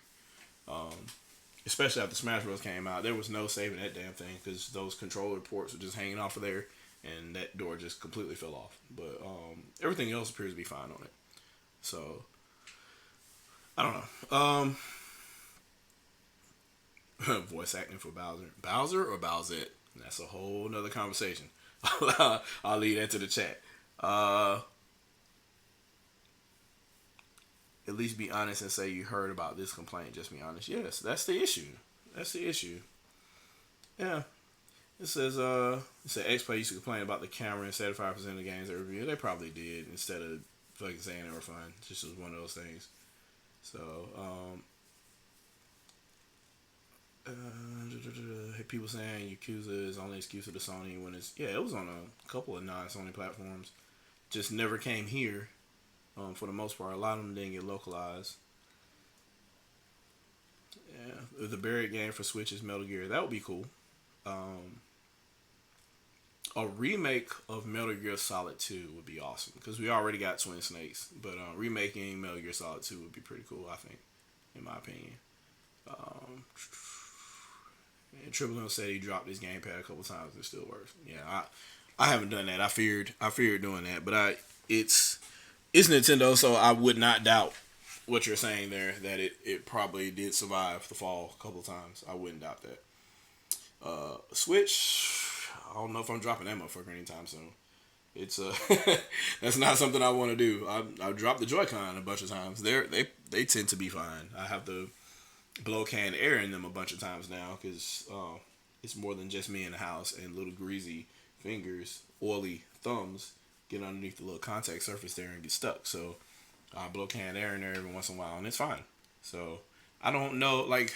S1: Especially after Smash Bros. Came out, there was no saving that damn thing because those controller ports were just hanging off of there, and that door just completely fell off. But everything else appears to be fine on it. So I don't know. Voice acting for Bowser or Bowsette? That's a whole nother conversation. I'll leave that to the chat. At least be honest and say you heard about this complaint. Just be honest. Yes, that's the issue. That's the issue. Yeah. It says, X-Play used to complain about the camera in 75% of the games they reviewed. They probably did instead of fucking saying they were fine. Just was one of those things. So, people saying Yakuza is only exclusive to Sony when it's... Yeah, it was on a couple of non-Sony platforms. Just never came here. For the most part, a lot of them didn't get localized. Yeah, the buried game for Switch is Metal Gear. That would be cool. A remake of Metal Gear Solid 2 would be awesome because we already got Twin Snakes. But remaking Metal Gear Solid 2 would be pretty cool, I think, in my opinion. And Triple M said he dropped his gamepad a couple times and it still works. Yeah, I haven't done that. I feared doing that, but it's Nintendo, so I would not doubt what you're saying there, that it probably did survive the fall a couple of times. I wouldn't doubt that. Switch, I don't know if I'm dropping that motherfucker anytime soon. It's that's not something I want to do. I've dropped the Joy-Con a bunch of times. They tend to be fine. I have to blow canned air in them a bunch of times now because it's more than just me in the house and little greasy fingers, oily thumbs get underneath the little contact surface there and get stuck. So I blow canned air in there every once in a while and it's fine. So I don't know, like,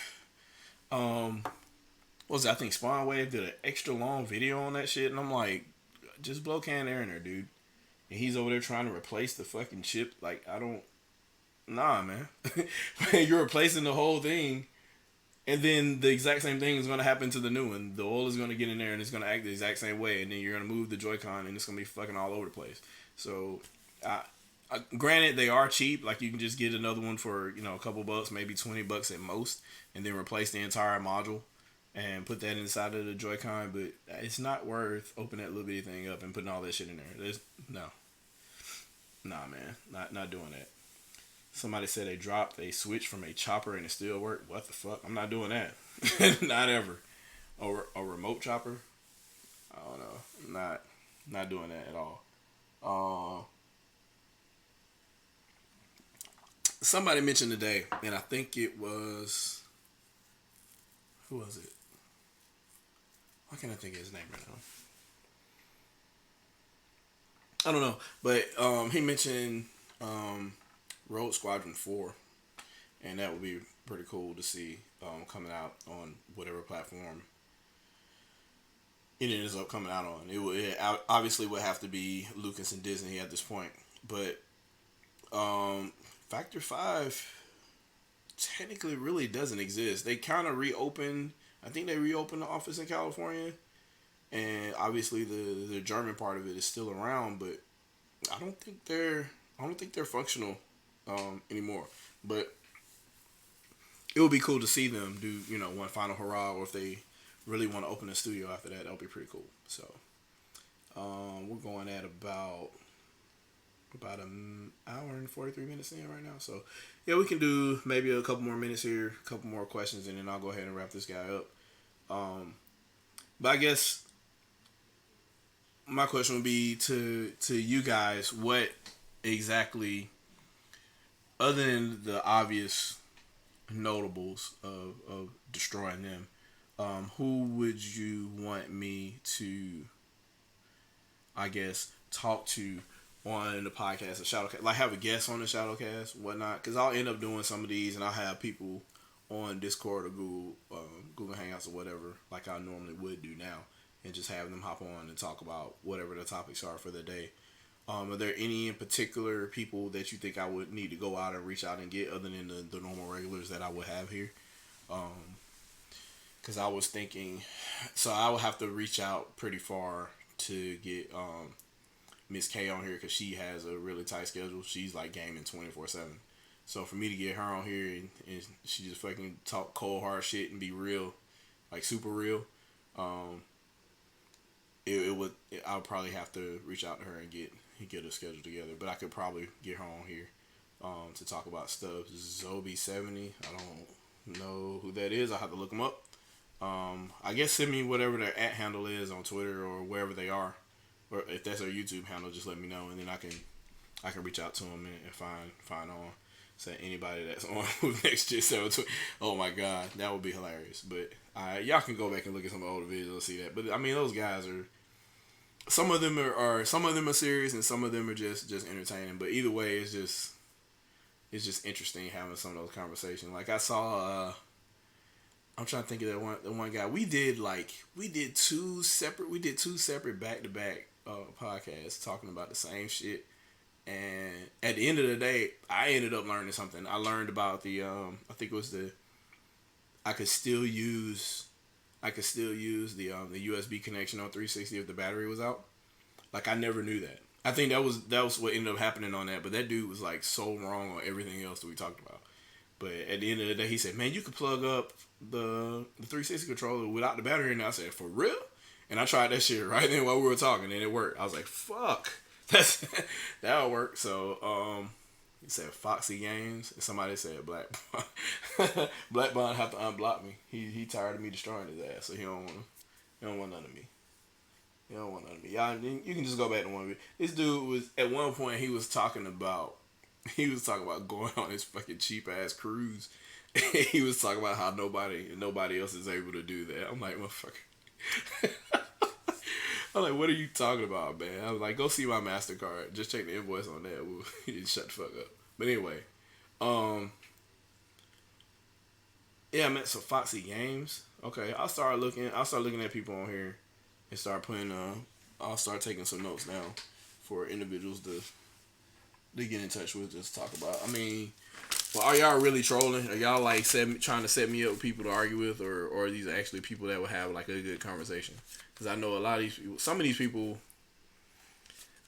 S1: what was it? I think Spawn Wave did an extra long video on that shit, and I'm like, just blow canned air in there, dude. And he's over there trying to replace the fucking chip. Like, nah, man. You're replacing the whole thing, and then the exact same thing is going to happen to the new one. The oil is going to get in there and it's going to act the exact same way, and then you're going to move the Joy-Con and it's going to be fucking all over the place. So Granted, they are cheap. Like you can just get another one for a couple bucks, maybe $20 at most, and then replace the entire module and put that inside of the Joy-Con. But it's not worth opening that little bitty thing up and putting all that shit in there. No, nah, man, not doing that. Somebody said they dropped a switch from a chopper and it still worked. What the fuck? I'm not doing that. Not ever. Or a remote chopper. I don't know. Not doing that at all. Somebody mentioned today, and I think it was, who was it? Why can't I think of his name right now? I don't know, but he mentioned Rogue Squadron 4, and that would be pretty cool to see coming out on whatever platform it ends up coming out on. It obviously would have to be Lucas and Disney at this point, but Factor 5 technically really doesn't exist. They kind of reopened. I think they reopened the office in California, and obviously the German part of it is still around, but I don't think they're functional anymore. But it would be cool to see them do one final hurrah, or if they really want to open a studio after that, that would be pretty cool. So we're going at about an hour and 43 minutes in right now. So yeah, we can do maybe a couple more minutes here, a couple more questions, and then I'll go ahead and wrap this guy up. But I guess my question would be to you guys, what exactly, other than the obvious notables of destroying them, who would you want me to, I guess, talk to on the podcast of ShadowCast? Like, have a guest on the ShadowCast, whatnot, because I'll end up doing some of these, and I'll have people on Discord or Google Hangouts or whatever, like I normally would do now, and just have them hop on and talk about whatever the topics are for the day. Are there any in particular people that you think I would need to go out and reach out and get, other than the normal regulars that I would have here? Because I was thinking, so I would have to reach out pretty far to get Miss K on here, because she has a really tight schedule. She's like gaming 24/7. So for me to get her on here and she just fucking talk cold hard shit and be real, like super real, I would probably have to reach out to her and get a schedule together. But I could probably get her on here to talk about stuff. Zobi70, I don't know who that is. I have to look them up. I guess send me whatever their @ handle is on Twitter or wherever they are, or if that's their YouTube handle, just let me know, and then I can reach out to them and find on. Say anybody that's on with Next Gen 720. Oh my god, that would be hilarious. But y'all can go back and look at some older videos and see that. But I mean, those guys are, some of them are serious and some of them are just entertaining. But either way, it's just interesting having some of those conversations. Like I saw, I'm trying to think of the one guy. We did two separate back-to-back podcasts talking about the same shit. And at the end of the day, I ended up learning something. I learned about the I think it was I could still use the USB connection on 360 if the battery was out. Like, I never knew that. I think that was what ended up happening on that. But that dude was like so wrong on everything else that we talked about. But at the end of the day, he said, "Man, you could plug up the 360 controller without the battery." And I said, "For real?" And I tried that shit right then while we were talking, and it worked. I was like, "Fuck." That'll work. So he said Foxy Games, and somebody said Black Bond. Black Bond have to unblock me. He tired of me destroying his ass, so he don't want none of me. He don't want none of me. Y'all, you can just go back to one of it. This dude was, at one point, he was talking about going on his fucking cheap ass cruise. He was talking about how nobody else is able to do that. I'm like, motherfucker. I'm like, what are you talking about, man? I was like, go see my MasterCard. Just check the invoice on that. We'll shut the fuck up. But anyway, yeah, I met some Foxy Games. Okay, I'll start looking at people on here and start putting. I'll start taking some notes down for individuals to get in touch with, just talk about. I mean, well, are y'all really trolling? Are y'all like trying to set me up with people to argue with, or are these actually people that will have like a good conversation? Because I know a lot of these people, some of these people,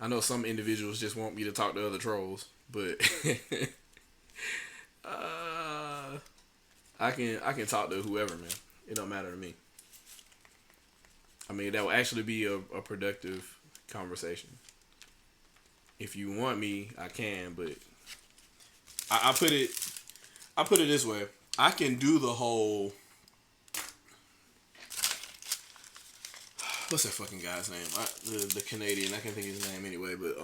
S1: I know some individuals just want me to talk to other trolls, but uh, I can talk to whoever, man. It don't matter to me. I mean, that will actually be a productive conversation. If you want me, I can, but I put it this way. I can do the whole, what's that fucking guy's name? The Canadian. I can't think of his name anyway, but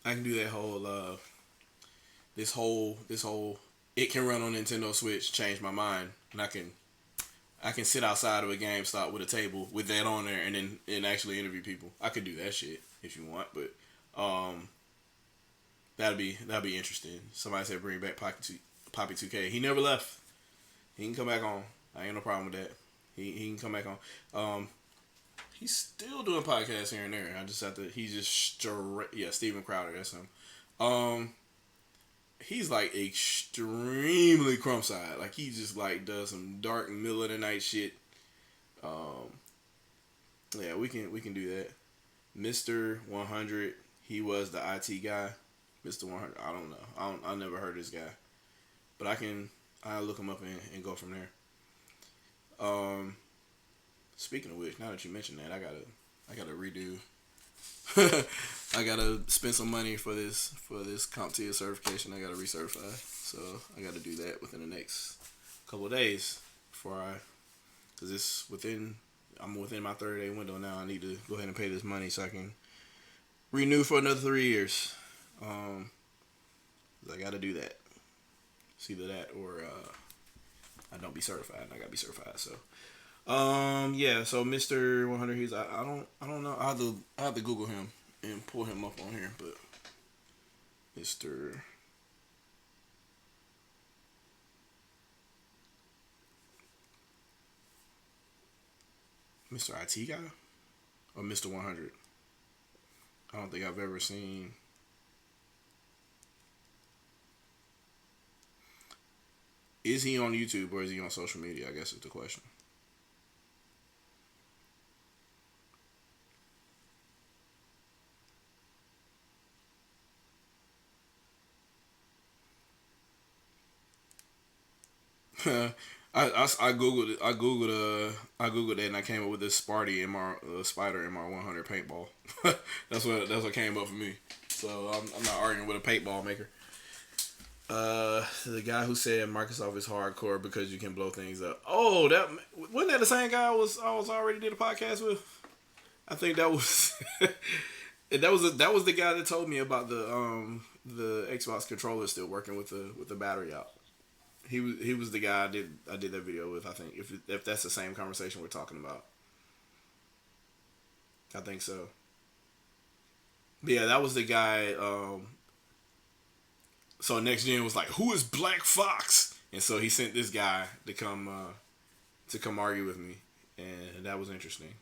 S1: I can do that whole this whole it can run on Nintendo Switch. Change my mind, and I can sit outside of a GameStop with a table with that on there, and actually interview people. I could do that shit if you want, but that'd be interesting. Somebody said bring back Poppy 2K. He never left. He can come back on. I ain't no problem with that. He can come back on. He's still doing podcasts here and there. I just have to. He's just straight. Yeah, Steven Crowder. That's him. He's like extremely crump side. Like he just like does some dark middle of the night shit. Um, yeah, we can do that. Mister 100. He was the IT guy. Mister 100. I don't know. I never heard of this guy, but I'll look him up and go from there. Um, Speaking of which, now that you mentioned that, I gotta redo. I gotta spend some money for this CompTIA certification. I gotta recertify, so I gotta do that within the next couple of days because I'm within my 30-day window now. I need to go ahead and pay this money so I can renew for another 3 years. I gotta do that. It's either that or I don't be certified. And I gotta be certified. So yeah. So Mr. 100, I don't know. I have to Google him and pull him up on here, but Mr. IT guy or Mr. 100. I don't think I've ever seen. Is he on YouTube or is he on social media? I guess is the question. I googled it. I googled it and I came up with this Sparty Spider MR 100 paintball. That's what came up for me. So I'm not arguing with a paintball maker. The guy who said Microsoft is hardcore because you can blow things up. Oh, that wasn't that the same guy I was already did a podcast with. I think that was that was the guy that told me about the Xbox controller still working with the battery out. He was the guy I did that video with. I think if that's the same conversation we're talking about, I think so. But yeah, that was the guy. So Next Gen was like, "Who is Black Fox?" And so he sent this guy to come argue with me, and that was interesting.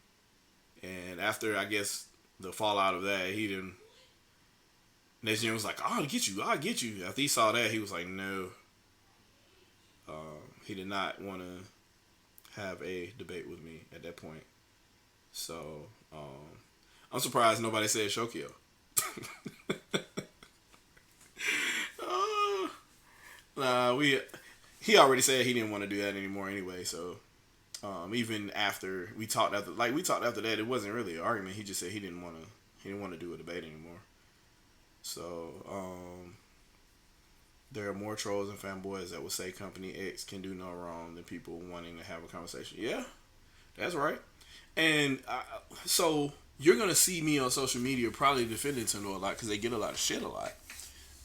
S1: And after I guess the fallout of that, he didn't. Next Gen was like, "I'll get you. I'll get you." After he saw that, he was like, "No." He did not want to have a debate with me at that point. So I'm surprised nobody said Shokio. He already said he didn't want to do that anymore anyway. So even after we talked after that, it wasn't really an argument. He just said he didn't want to do a debate anymore. So there are more trolls and fanboys that will say Company X can do no wrong than people wanting to have a conversation. Yeah, that's right. And so you're gonna see me on social media probably defending Nintendo a lot because they get a lot of shit a lot.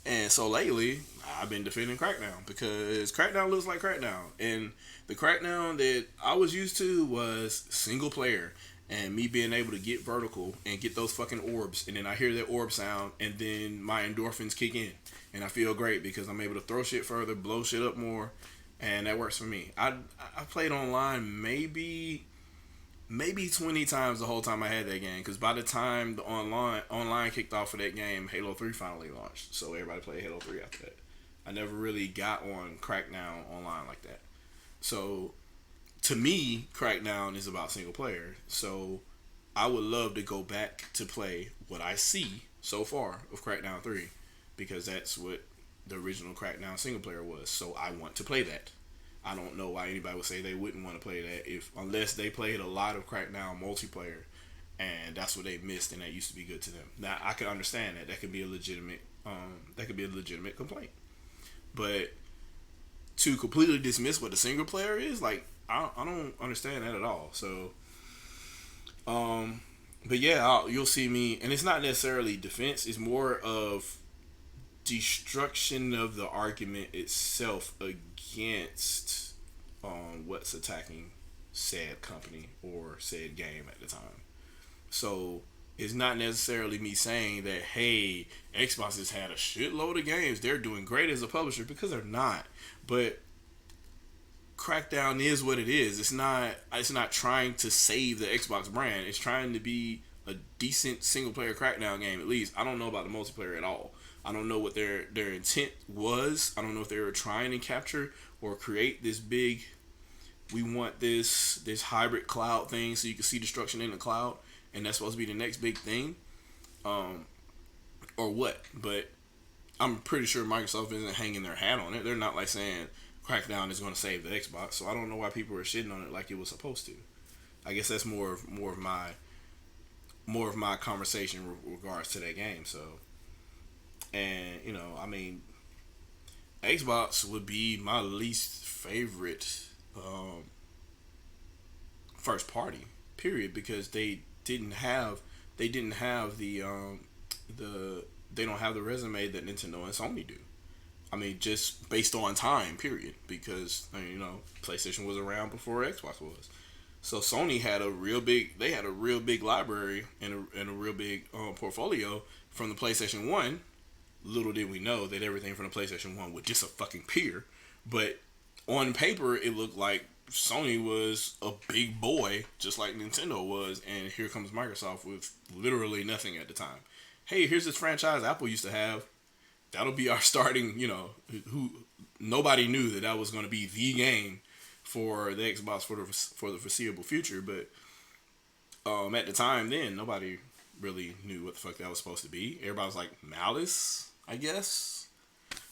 S1: And so lately, I've been defending Crackdown because Crackdown looks like Crackdown. And the Crackdown that I was used to was single player. And me being able to get vertical and get those fucking orbs. And then I hear that orb sound and then my endorphins kick in. And I feel great because I'm able to throw shit further, blow shit up more. And that works for me. I played online maybe 20 times the whole time I had that game, because by the time the online kicked off for that game, Halo 3 finally launched, so everybody played Halo 3 after that. I never really got on Crackdown online like that. So to me, Crackdown is about single player. So I would love to go back to play what I see so far of Crackdown 3 because that's what the original Crackdown single player was. So I want to play that. I don't know why anybody would say they wouldn't want to play that unless they played a lot of Crackdown multiplayer and that's what they missed and that used to be good to them. Now I can understand that. That could be a legitimate complaint. But to completely dismiss what the single player is, like I don't understand that at all. So but yeah, you'll see me, and it's not necessarily defense. It's more of destruction of the argument itself against what's attacking said company or said game at the time. So it's not necessarily me saying that, hey, Xbox has had a shitload of games, they're doing great as a publisher, because they're not. But Crackdown is what it is. It's not trying to save the Xbox brand. It's trying to be a decent single player Crackdown game, at least. I don't know about the multiplayer at all. I don't know what their intent was. I don't know if they were trying to capture or create this big, we want this hybrid cloud thing so you can see destruction in the cloud, and that's supposed to be the next big thing, or what. But I'm pretty sure Microsoft isn't hanging their hat on it. They're not like saying Crackdown is going to save the Xbox, so I don't know why people are shitting on it like it was supposed to. I guess that's more of my conversation with regards to that game. So, and I mean, Xbox would be my least favorite first party period, because they don't have the they don't have the resume that Nintendo and Sony do. I mean, just based on time period, because PlayStation was around before Xbox was. So Sony had a real big library and a real big portfolio from the PlayStation 1. Little did we know that everything from the PlayStation 1 would disappear. But on paper, it looked like Sony was a big boy, just like Nintendo was, and here comes Microsoft with literally nothing at the time. Hey, here's this franchise Apple used to have. That'll be our starting, who nobody knew that was going to be the game for the Xbox for the foreseeable future. But at the time then, nobody really knew what the fuck that was supposed to be. Everybody was like, Malice, I guess.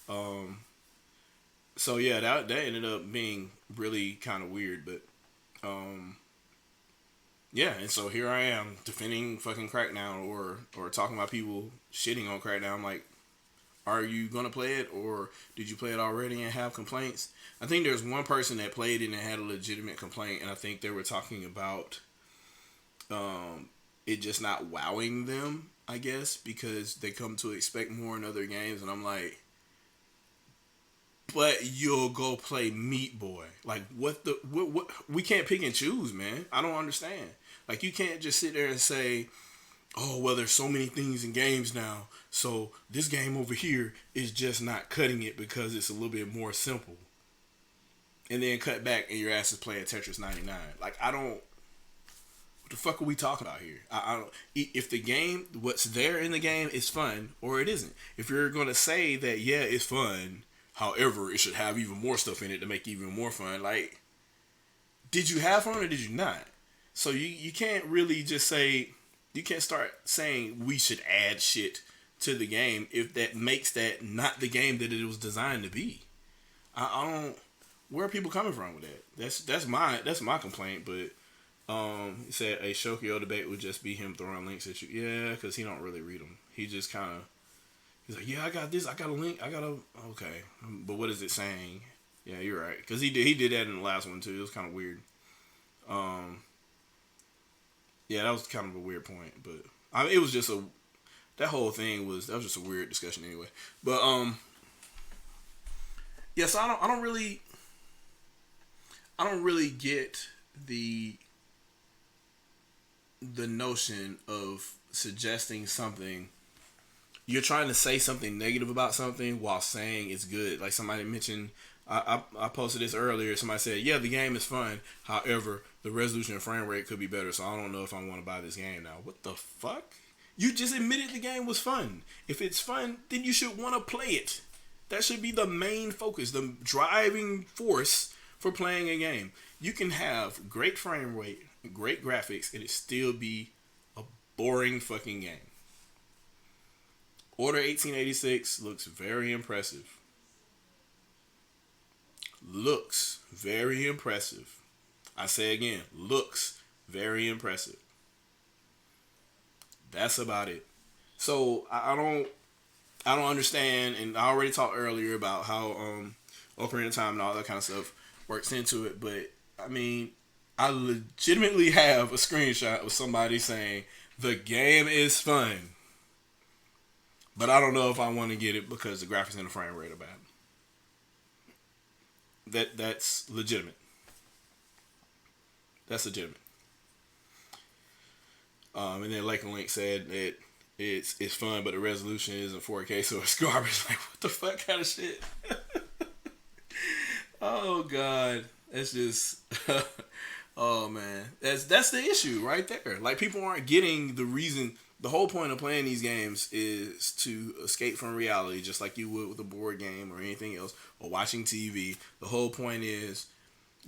S1: So yeah, that ended up being really kind of weird. But yeah, and so here I am defending fucking Crackdown or talking about people shitting on Crackdown. I'm like, are you going to play it, or did you play it already and have complaints? I think there's one person that played it and had a legitimate complaint, and I think they were talking about it just not wowing them, I guess, because they come to expect more in other games, and I'm like, but you'll go play Meat Boy. Like, what we can't pick and choose, man. I don't understand. Like, you can't just sit there and say, oh, well, there's so many things in games now, so this game over here is just not cutting it because it's a little bit more simple. And then cut back and your ass is playing Tetris 99. Like, I don't... What the fuck are we talking about here? I don't... If the game, what's there in the game is fun, or it isn't. If you're going to say that, yeah, it's fun, however, it should have even more stuff in it to make it even more fun, like, did you have fun or did you not? So you can't really just say... You can't start saying we should add shit to the game if that makes that not the game that it was designed to be. I don't. Where are people coming from with that? That's my complaint. But he said a Shokyo debate would just be him throwing links at you. Yeah, because he don't really read them. He just kind of, he's like, yeah, I got this. I got a link. Okay, but what is it saying? Yeah, you're right. Because he did that in the last one too. It was kind of weird. Yeah, that was kind of a weird point, but it was just that whole thing was just a weird discussion anyway. But yeah, so I don't really get the notion of suggesting something. You're trying to say something negative about something while saying it's good. Like somebody mentioned, I posted this earlier. Somebody said, yeah, the game is fun. However, the resolution and frame rate could be better, so I don't know if I want to buy this game now. What the fuck? You just admitted the game was fun. If it's fun, then you should want to play it. That should be the main focus, the driving force for playing a game. You can have great frame rate, great graphics, and it still be a boring fucking game. Order 1886 looks very impressive. Looks very impressive. I say again, looks very impressive. That's about it. So I don't understand, and I already talked earlier about how Ocarina of Time and all that kind of stuff works into it. But I mean, I legitimately have a screenshot of somebody saying the game is fun, but I don't know if I want to get it because the graphics and the frame rate are bad. That's legitimate. That's legitimate. And then Lake and Link said that it's fun, but the resolution isn't 4K, so it's garbage. Like, what the fuck kind of shit? Oh god, that's just. Oh man, that's the issue right there. Like, people aren't getting the reason. The whole point of playing these games is to escape from reality, just like you would with a board game or anything else, or watching TV. The whole point is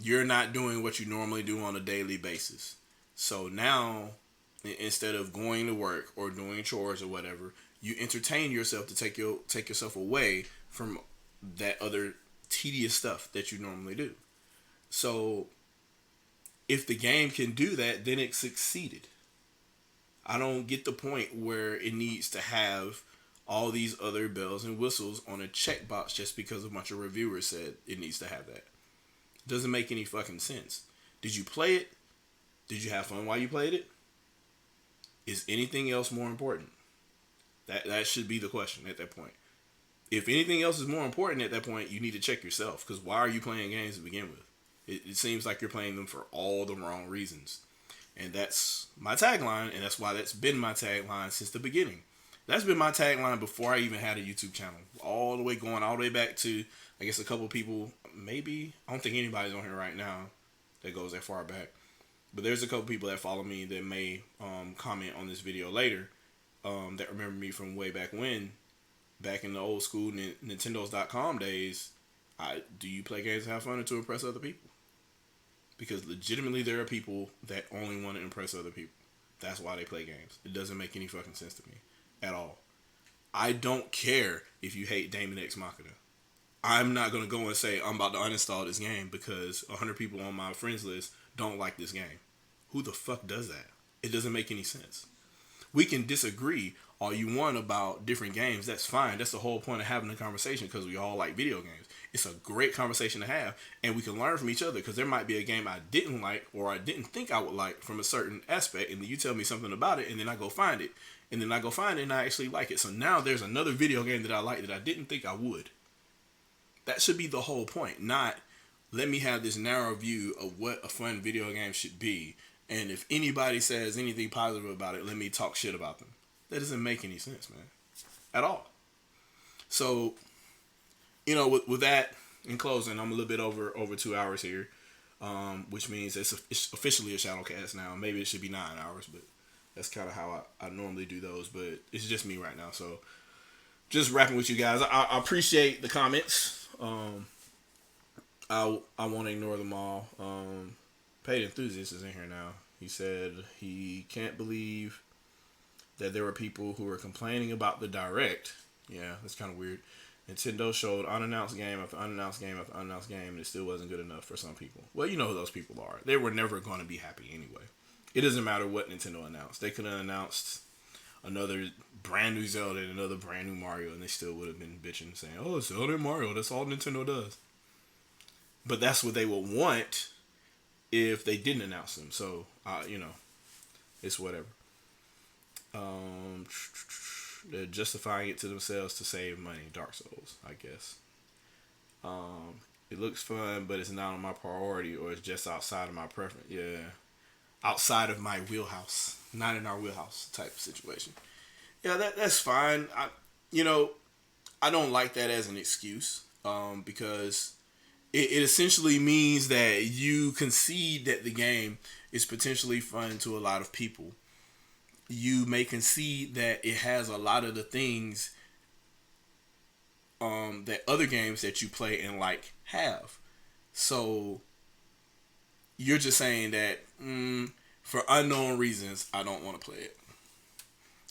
S1: you're not doing what you normally do on a daily basis. So now, instead of going to work or doing chores or whatever, you entertain yourself to take yourself away from that other tedious stuff that you normally do. So if the game can do that, then it succeeded. I don't get the point where it needs to have all these other bells and whistles on a checkbox just because a bunch of reviewers said it needs to have that. Doesn't make any fucking sense. Did you play it? Did you have fun while you played it? Is anything else more important? That should be the question at that point. If anything else is more important at that point, you need to check yourself. Because why are you playing games to begin with? It seems like you're playing them for all the wrong reasons. And that's my tagline, and that's why that's been my tagline since the beginning. That's been my tagline before I even had a YouTube channel. All the way back to, I guess, a couple people, maybe, I don't think anybody's on here right now that goes that far back. But there's a couple people that follow me that may comment on this video later that remember me from way back when, back in the old school Nintendos.com days. Do you play games to have fun or to impress other people? Because legitimately there are people that only want to impress other people. That's why they play games. It doesn't make any fucking sense to me at all. I don't care if you hate Daemon X Machina. I'm not going to go and say I'm about to uninstall this game because 100 people on my friends list don't like this game. Who the fuck does that? It doesn't make any sense. We can disagree all you want about different games. That's fine. That's the whole point of having a conversation, because we all like video games. It's a great conversation to have, and we can learn from each other, because there might be a game I didn't like or I didn't think I would like from a certain aspect, and then you tell me something about it, and then I go find it. And then I go find it and I actually like it. So now there's another video game that I like that I didn't think I would. That should be the whole point. Not let me have this narrow view of what a fun video game should be, and if anybody says anything positive about it, let me talk shit about them. That doesn't make any sense, man. At all. So, you know, with that, in closing, I'm a little bit over 2 hours here, which means it's officially a ShadowCast now. Maybe it should be 9 hours, but that's kind of how I normally do those. But it's just me right now, so just rapping with you guys. I appreciate the comments. I won't ignore them all. Paid Enthusiast is in here now. He said he can't believe that there were people who were complaining about the Direct. Yeah, that's kind of weird. Nintendo showed unannounced game after unannounced game after unannounced game, and it still wasn't good enough for some people. Well, you know who those people are. They were never going to be happy anyway. It doesn't matter what Nintendo announced. They could have announced another brand new Zelda and another brand new Mario, and they still would have been bitching, saying, "Oh, it's Zelda and Mario. That's all Nintendo does." But that's what they would want if they didn't announce them. So, you know, it's whatever. They're justifying it to themselves to save money. Dark Souls, I guess. It looks fun, but it's not on my priority, or it's just outside of my preference. Yeah, outside of my wheelhouse, not in our wheelhouse type of situation. Yeah, that's fine. I don't like that as an excuse, because it essentially means that you concede that the game is potentially fun to a lot of people. You may concede that it has a lot of the things that other games that you play and like have. So you're just saying that for unknown reasons I don't want to play it,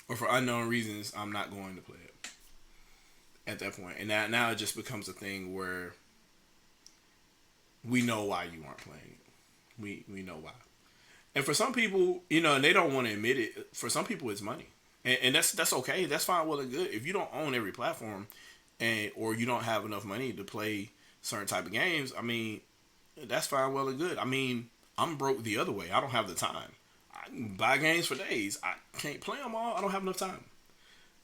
S1: or for unknown reasons I'm not going to play it. at that point. And now it just becomes a thing where we know why you aren't playing it. We know why. And for some people, and they don't want to admit it. For some people, it's money, and that's okay. That's fine, well and good. If you don't own every platform, or you don't have enough money to play certain type of games, I mean, that's fine, well and good. I mean, I'm broke the other way. I don't have the time. I can buy games for days. I can't play them all. I don't have enough time.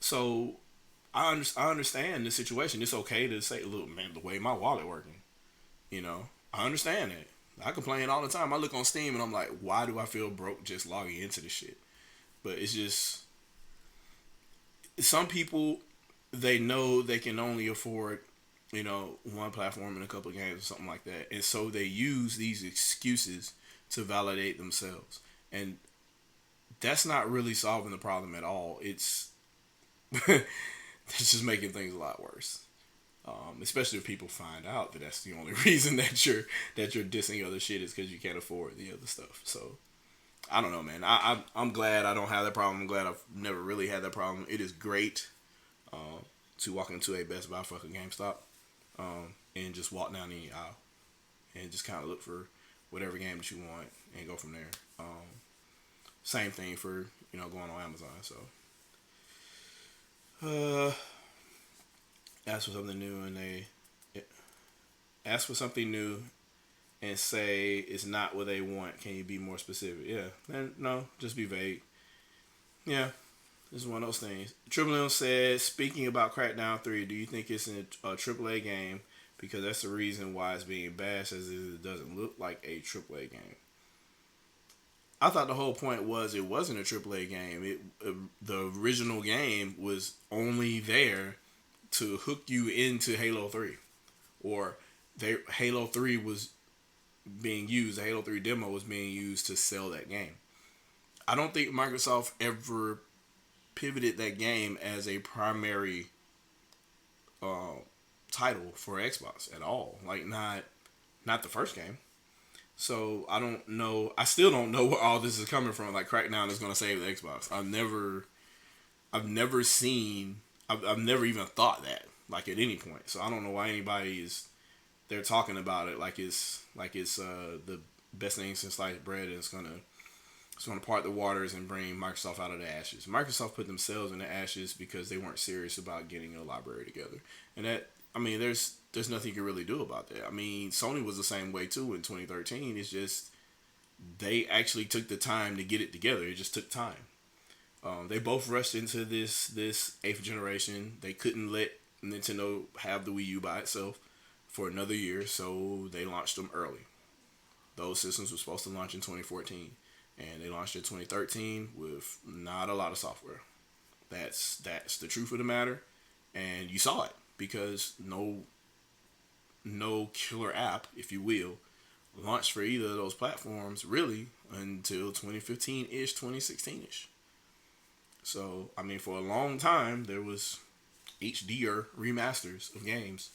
S1: So I understand the situation. It's okay to say, look, man, the way my wallet working, I understand it. I complain all the time. I look on Steam and I'm like, why do I feel broke just logging into this shit? But it's just some people, they know they can only afford, one platform and a couple of games or something like that, and so they use these excuses to validate themselves, and that's not really solving the problem at all. It's it's just making things a lot worse. Especially if people find out that that's the only reason that you're dissing other shit is because you can't afford the other stuff. So I don't know, man. I'm glad I don't have that problem. I'm glad I've never really had that problem. It is great to walk into a Best Buy, fucking GameStop, and just walk down the aisle and just kind of look for whatever game that you want and go from there. Same thing for going on Amazon. So ask for something new and they ask for something new and say it's not what they want. Can you be more specific? Yeah. Then no, just be vague. Yeah. This is one of those things. Triple M said, speaking about Crackdown 3, do you think it's a AAA game? Because that's the reason why it's being bashed, as it doesn't look like a AAA game. I thought the whole point was it wasn't a AAA game. The original game was only there to hook you into Halo 3. Or Halo 3 was being used, the Halo 3 demo was being used to sell that game. I don't think Microsoft ever pivoted that game as a primary title for Xbox at all. Like not the first game. So I don't know. I still don't know where all this is coming from. Like Crackdown is going to save the Xbox. I've never seen. I've never even thought that. Like at any point. So I don't know why anybody is. They're talking about it like it's the best thing since sliced bread. And it's gonna part the waters and bring Microsoft out of the ashes. Microsoft put themselves in the ashes because they weren't serious about getting a library together. And that, I mean, there's nothing you can really do about that. I mean, Sony was the same way too in 2013. It's just they actually took the time to get it together. It just took time. They both rushed into this 8th generation. They couldn't let Nintendo have the Wii U by itself for another year, so they launched them early. Those systems were supposed to launch in 2014, and they launched in 2013 with not a lot of software. That's the truth of the matter, and you saw it because no killer app, if you will, launched for either of those platforms really until 2015-ish, 2016-ish. So, I mean, for a long time, there was HD or remasters of games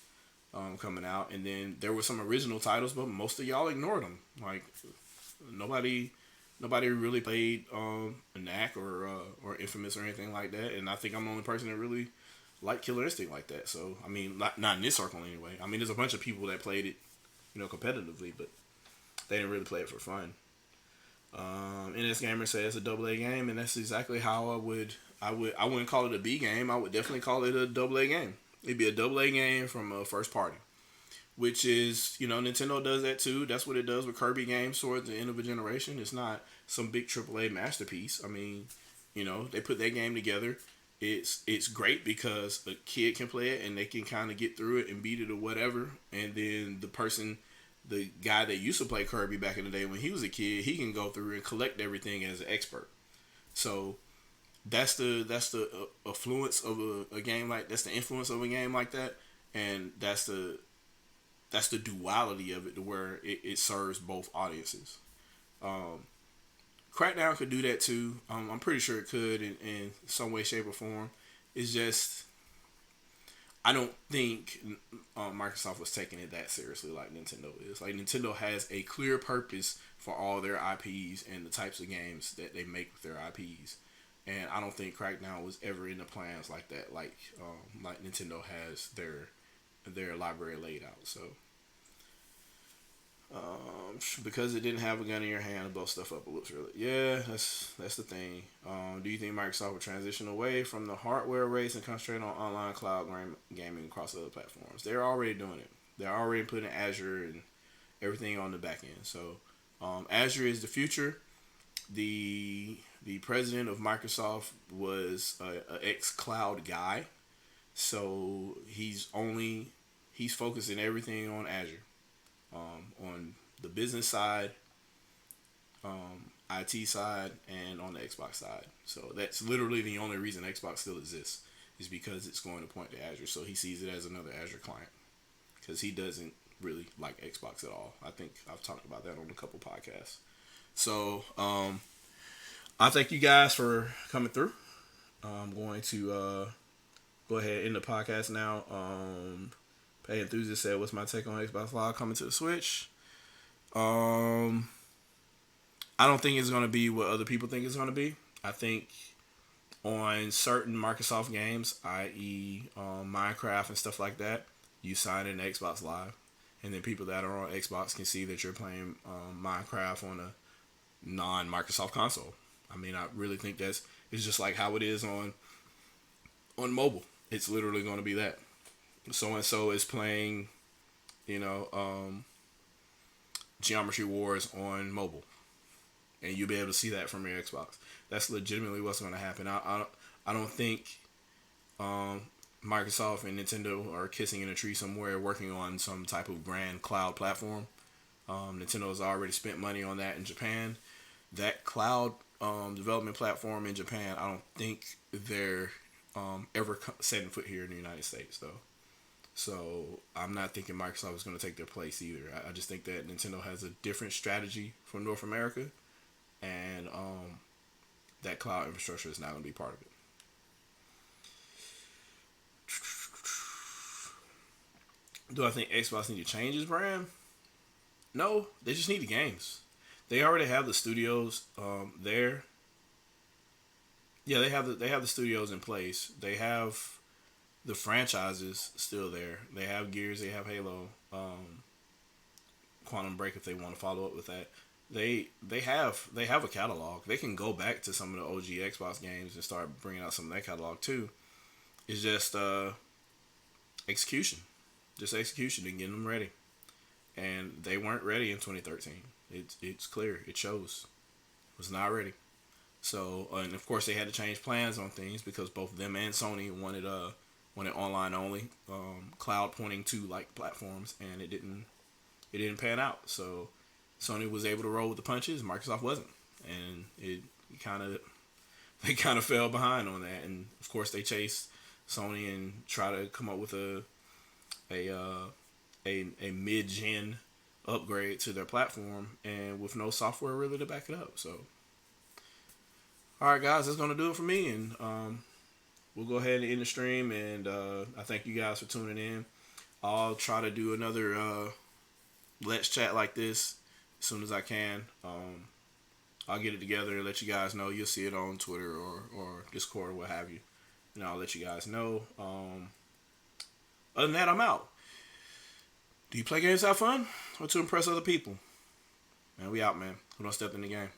S1: coming out, and then there were some original titles, but most of y'all ignored them. Like, nobody really played Knack or Infamous or anything like that, and I think I'm the only person that really liked Killer Instinct like that. So, I mean, not in this circle anyway. I mean, there's a bunch of people that played it, competitively, but they didn't really play it for fun. NS Gamer says it's a AA game, and that's exactly how I wouldn't call it a B game. I would definitely call it a AA game. It'd be a AA game from a first party, which is, Nintendo does that too. That's what it does with Kirby games towards the end of a generation. It's not some big AAA masterpiece. I mean, they put that game together. It's great because a kid can play it and they can kind of get through it and beat it or whatever, and then the guy that used to play Kirby back in the day when he was a kid, he can go through and collect everything as an expert. So that's the affluence of a game that's the influence of a game like that, and that's the duality of it to where it serves both audiences. Crackdown could do that too. I'm pretty sure it could in some way, shape, or form. It's just I don't think Microsoft was taking it that seriously like Nintendo is. Like, Nintendo has a clear purpose for all their IPs and the types of games that they make with their IPs. and I don't think Crackdown was ever in the plans like that. Like Nintendo has their library laid out. So because it didn't have a gun in your hand to blow stuff up, it looks really. Yeah, that's the thing. Do you think Microsoft will transition away from the hardware race and concentrate on online cloud gaming across other platforms? They're already doing it. They're already putting Azure and everything on the back end. So Azure is the future. The president of Microsoft was a ex cloud guy, so he's focusing everything on Azure, on the business side, IT side, and on the Xbox side. So that's literally the only reason Xbox still exists, is because it's going to point to Azure. So he sees it as another Azure client, because he doesn't really like Xbox at all. I think I've talked about that on a couple podcasts. So I thank you guys for coming through. I'm going to go ahead and end the podcast now. Pay Enthusiast said, "What's my take on Xbox Live coming to the Switch?" I don't think it's going to be what other people think it's going to be. I think on certain Microsoft games, i.e., Minecraft and stuff like that, you sign in Xbox Live, and then people that are on Xbox can see that you're playing Minecraft on a non-Microsoft console. I mean, I really think it's just like how it is on mobile. It's literally going to be that. So and so is playing, Geometry Wars on mobile, and you'll be able to see that from your Xbox. That's legitimately what's going to happen. I don't think Microsoft and Nintendo are kissing in a tree somewhere working on some type of grand cloud platform. Nintendo has already spent money on that in Japan. That cloud development platform in Japan, I don't think they're ever setting foot here in the United States, though. So I'm not thinking Microsoft is going to take their place either. I just think that Nintendo has a different strategy for North America, and that cloud infrastructure is not going to be part of it. Do I think Xbox need to change its brand? No, they just need the games. They already have the studios there. Yeah, they have the studios in place. They have the franchises still there. They have Gears, they have Halo, Quantum Break if they want to follow up with that. They have a catalog. They can go back to some of the OG Xbox games and start bringing out some of that catalog too. It's just execution, and getting them ready. And they weren't ready in 2013. It's clear. It shows. It was not ready. So and of course they had to change plans on things because both them and Sony wanted online only, cloud pointing to like platforms, and it didn't pan out. So Sony was able to roll with the punches. Microsoft wasn't, and they kind of fell behind on that. And of course they chased Sony and try to come up with a mid-gen upgrade to their platform, and with no software really to back it up. So, all right, guys, that's gonna do it for me, and we'll go ahead and end the stream. And I thank you guys for tuning in. I'll try to do another Let's Chat like this as soon as I can. I'll get it together and let you guys know. You'll see it on Twitter or Discord or what have you, and I'll let you guys know. Other than that, I'm out. Do you play games to have fun or to impress other people? Man, we out, man. Who don't step in the game?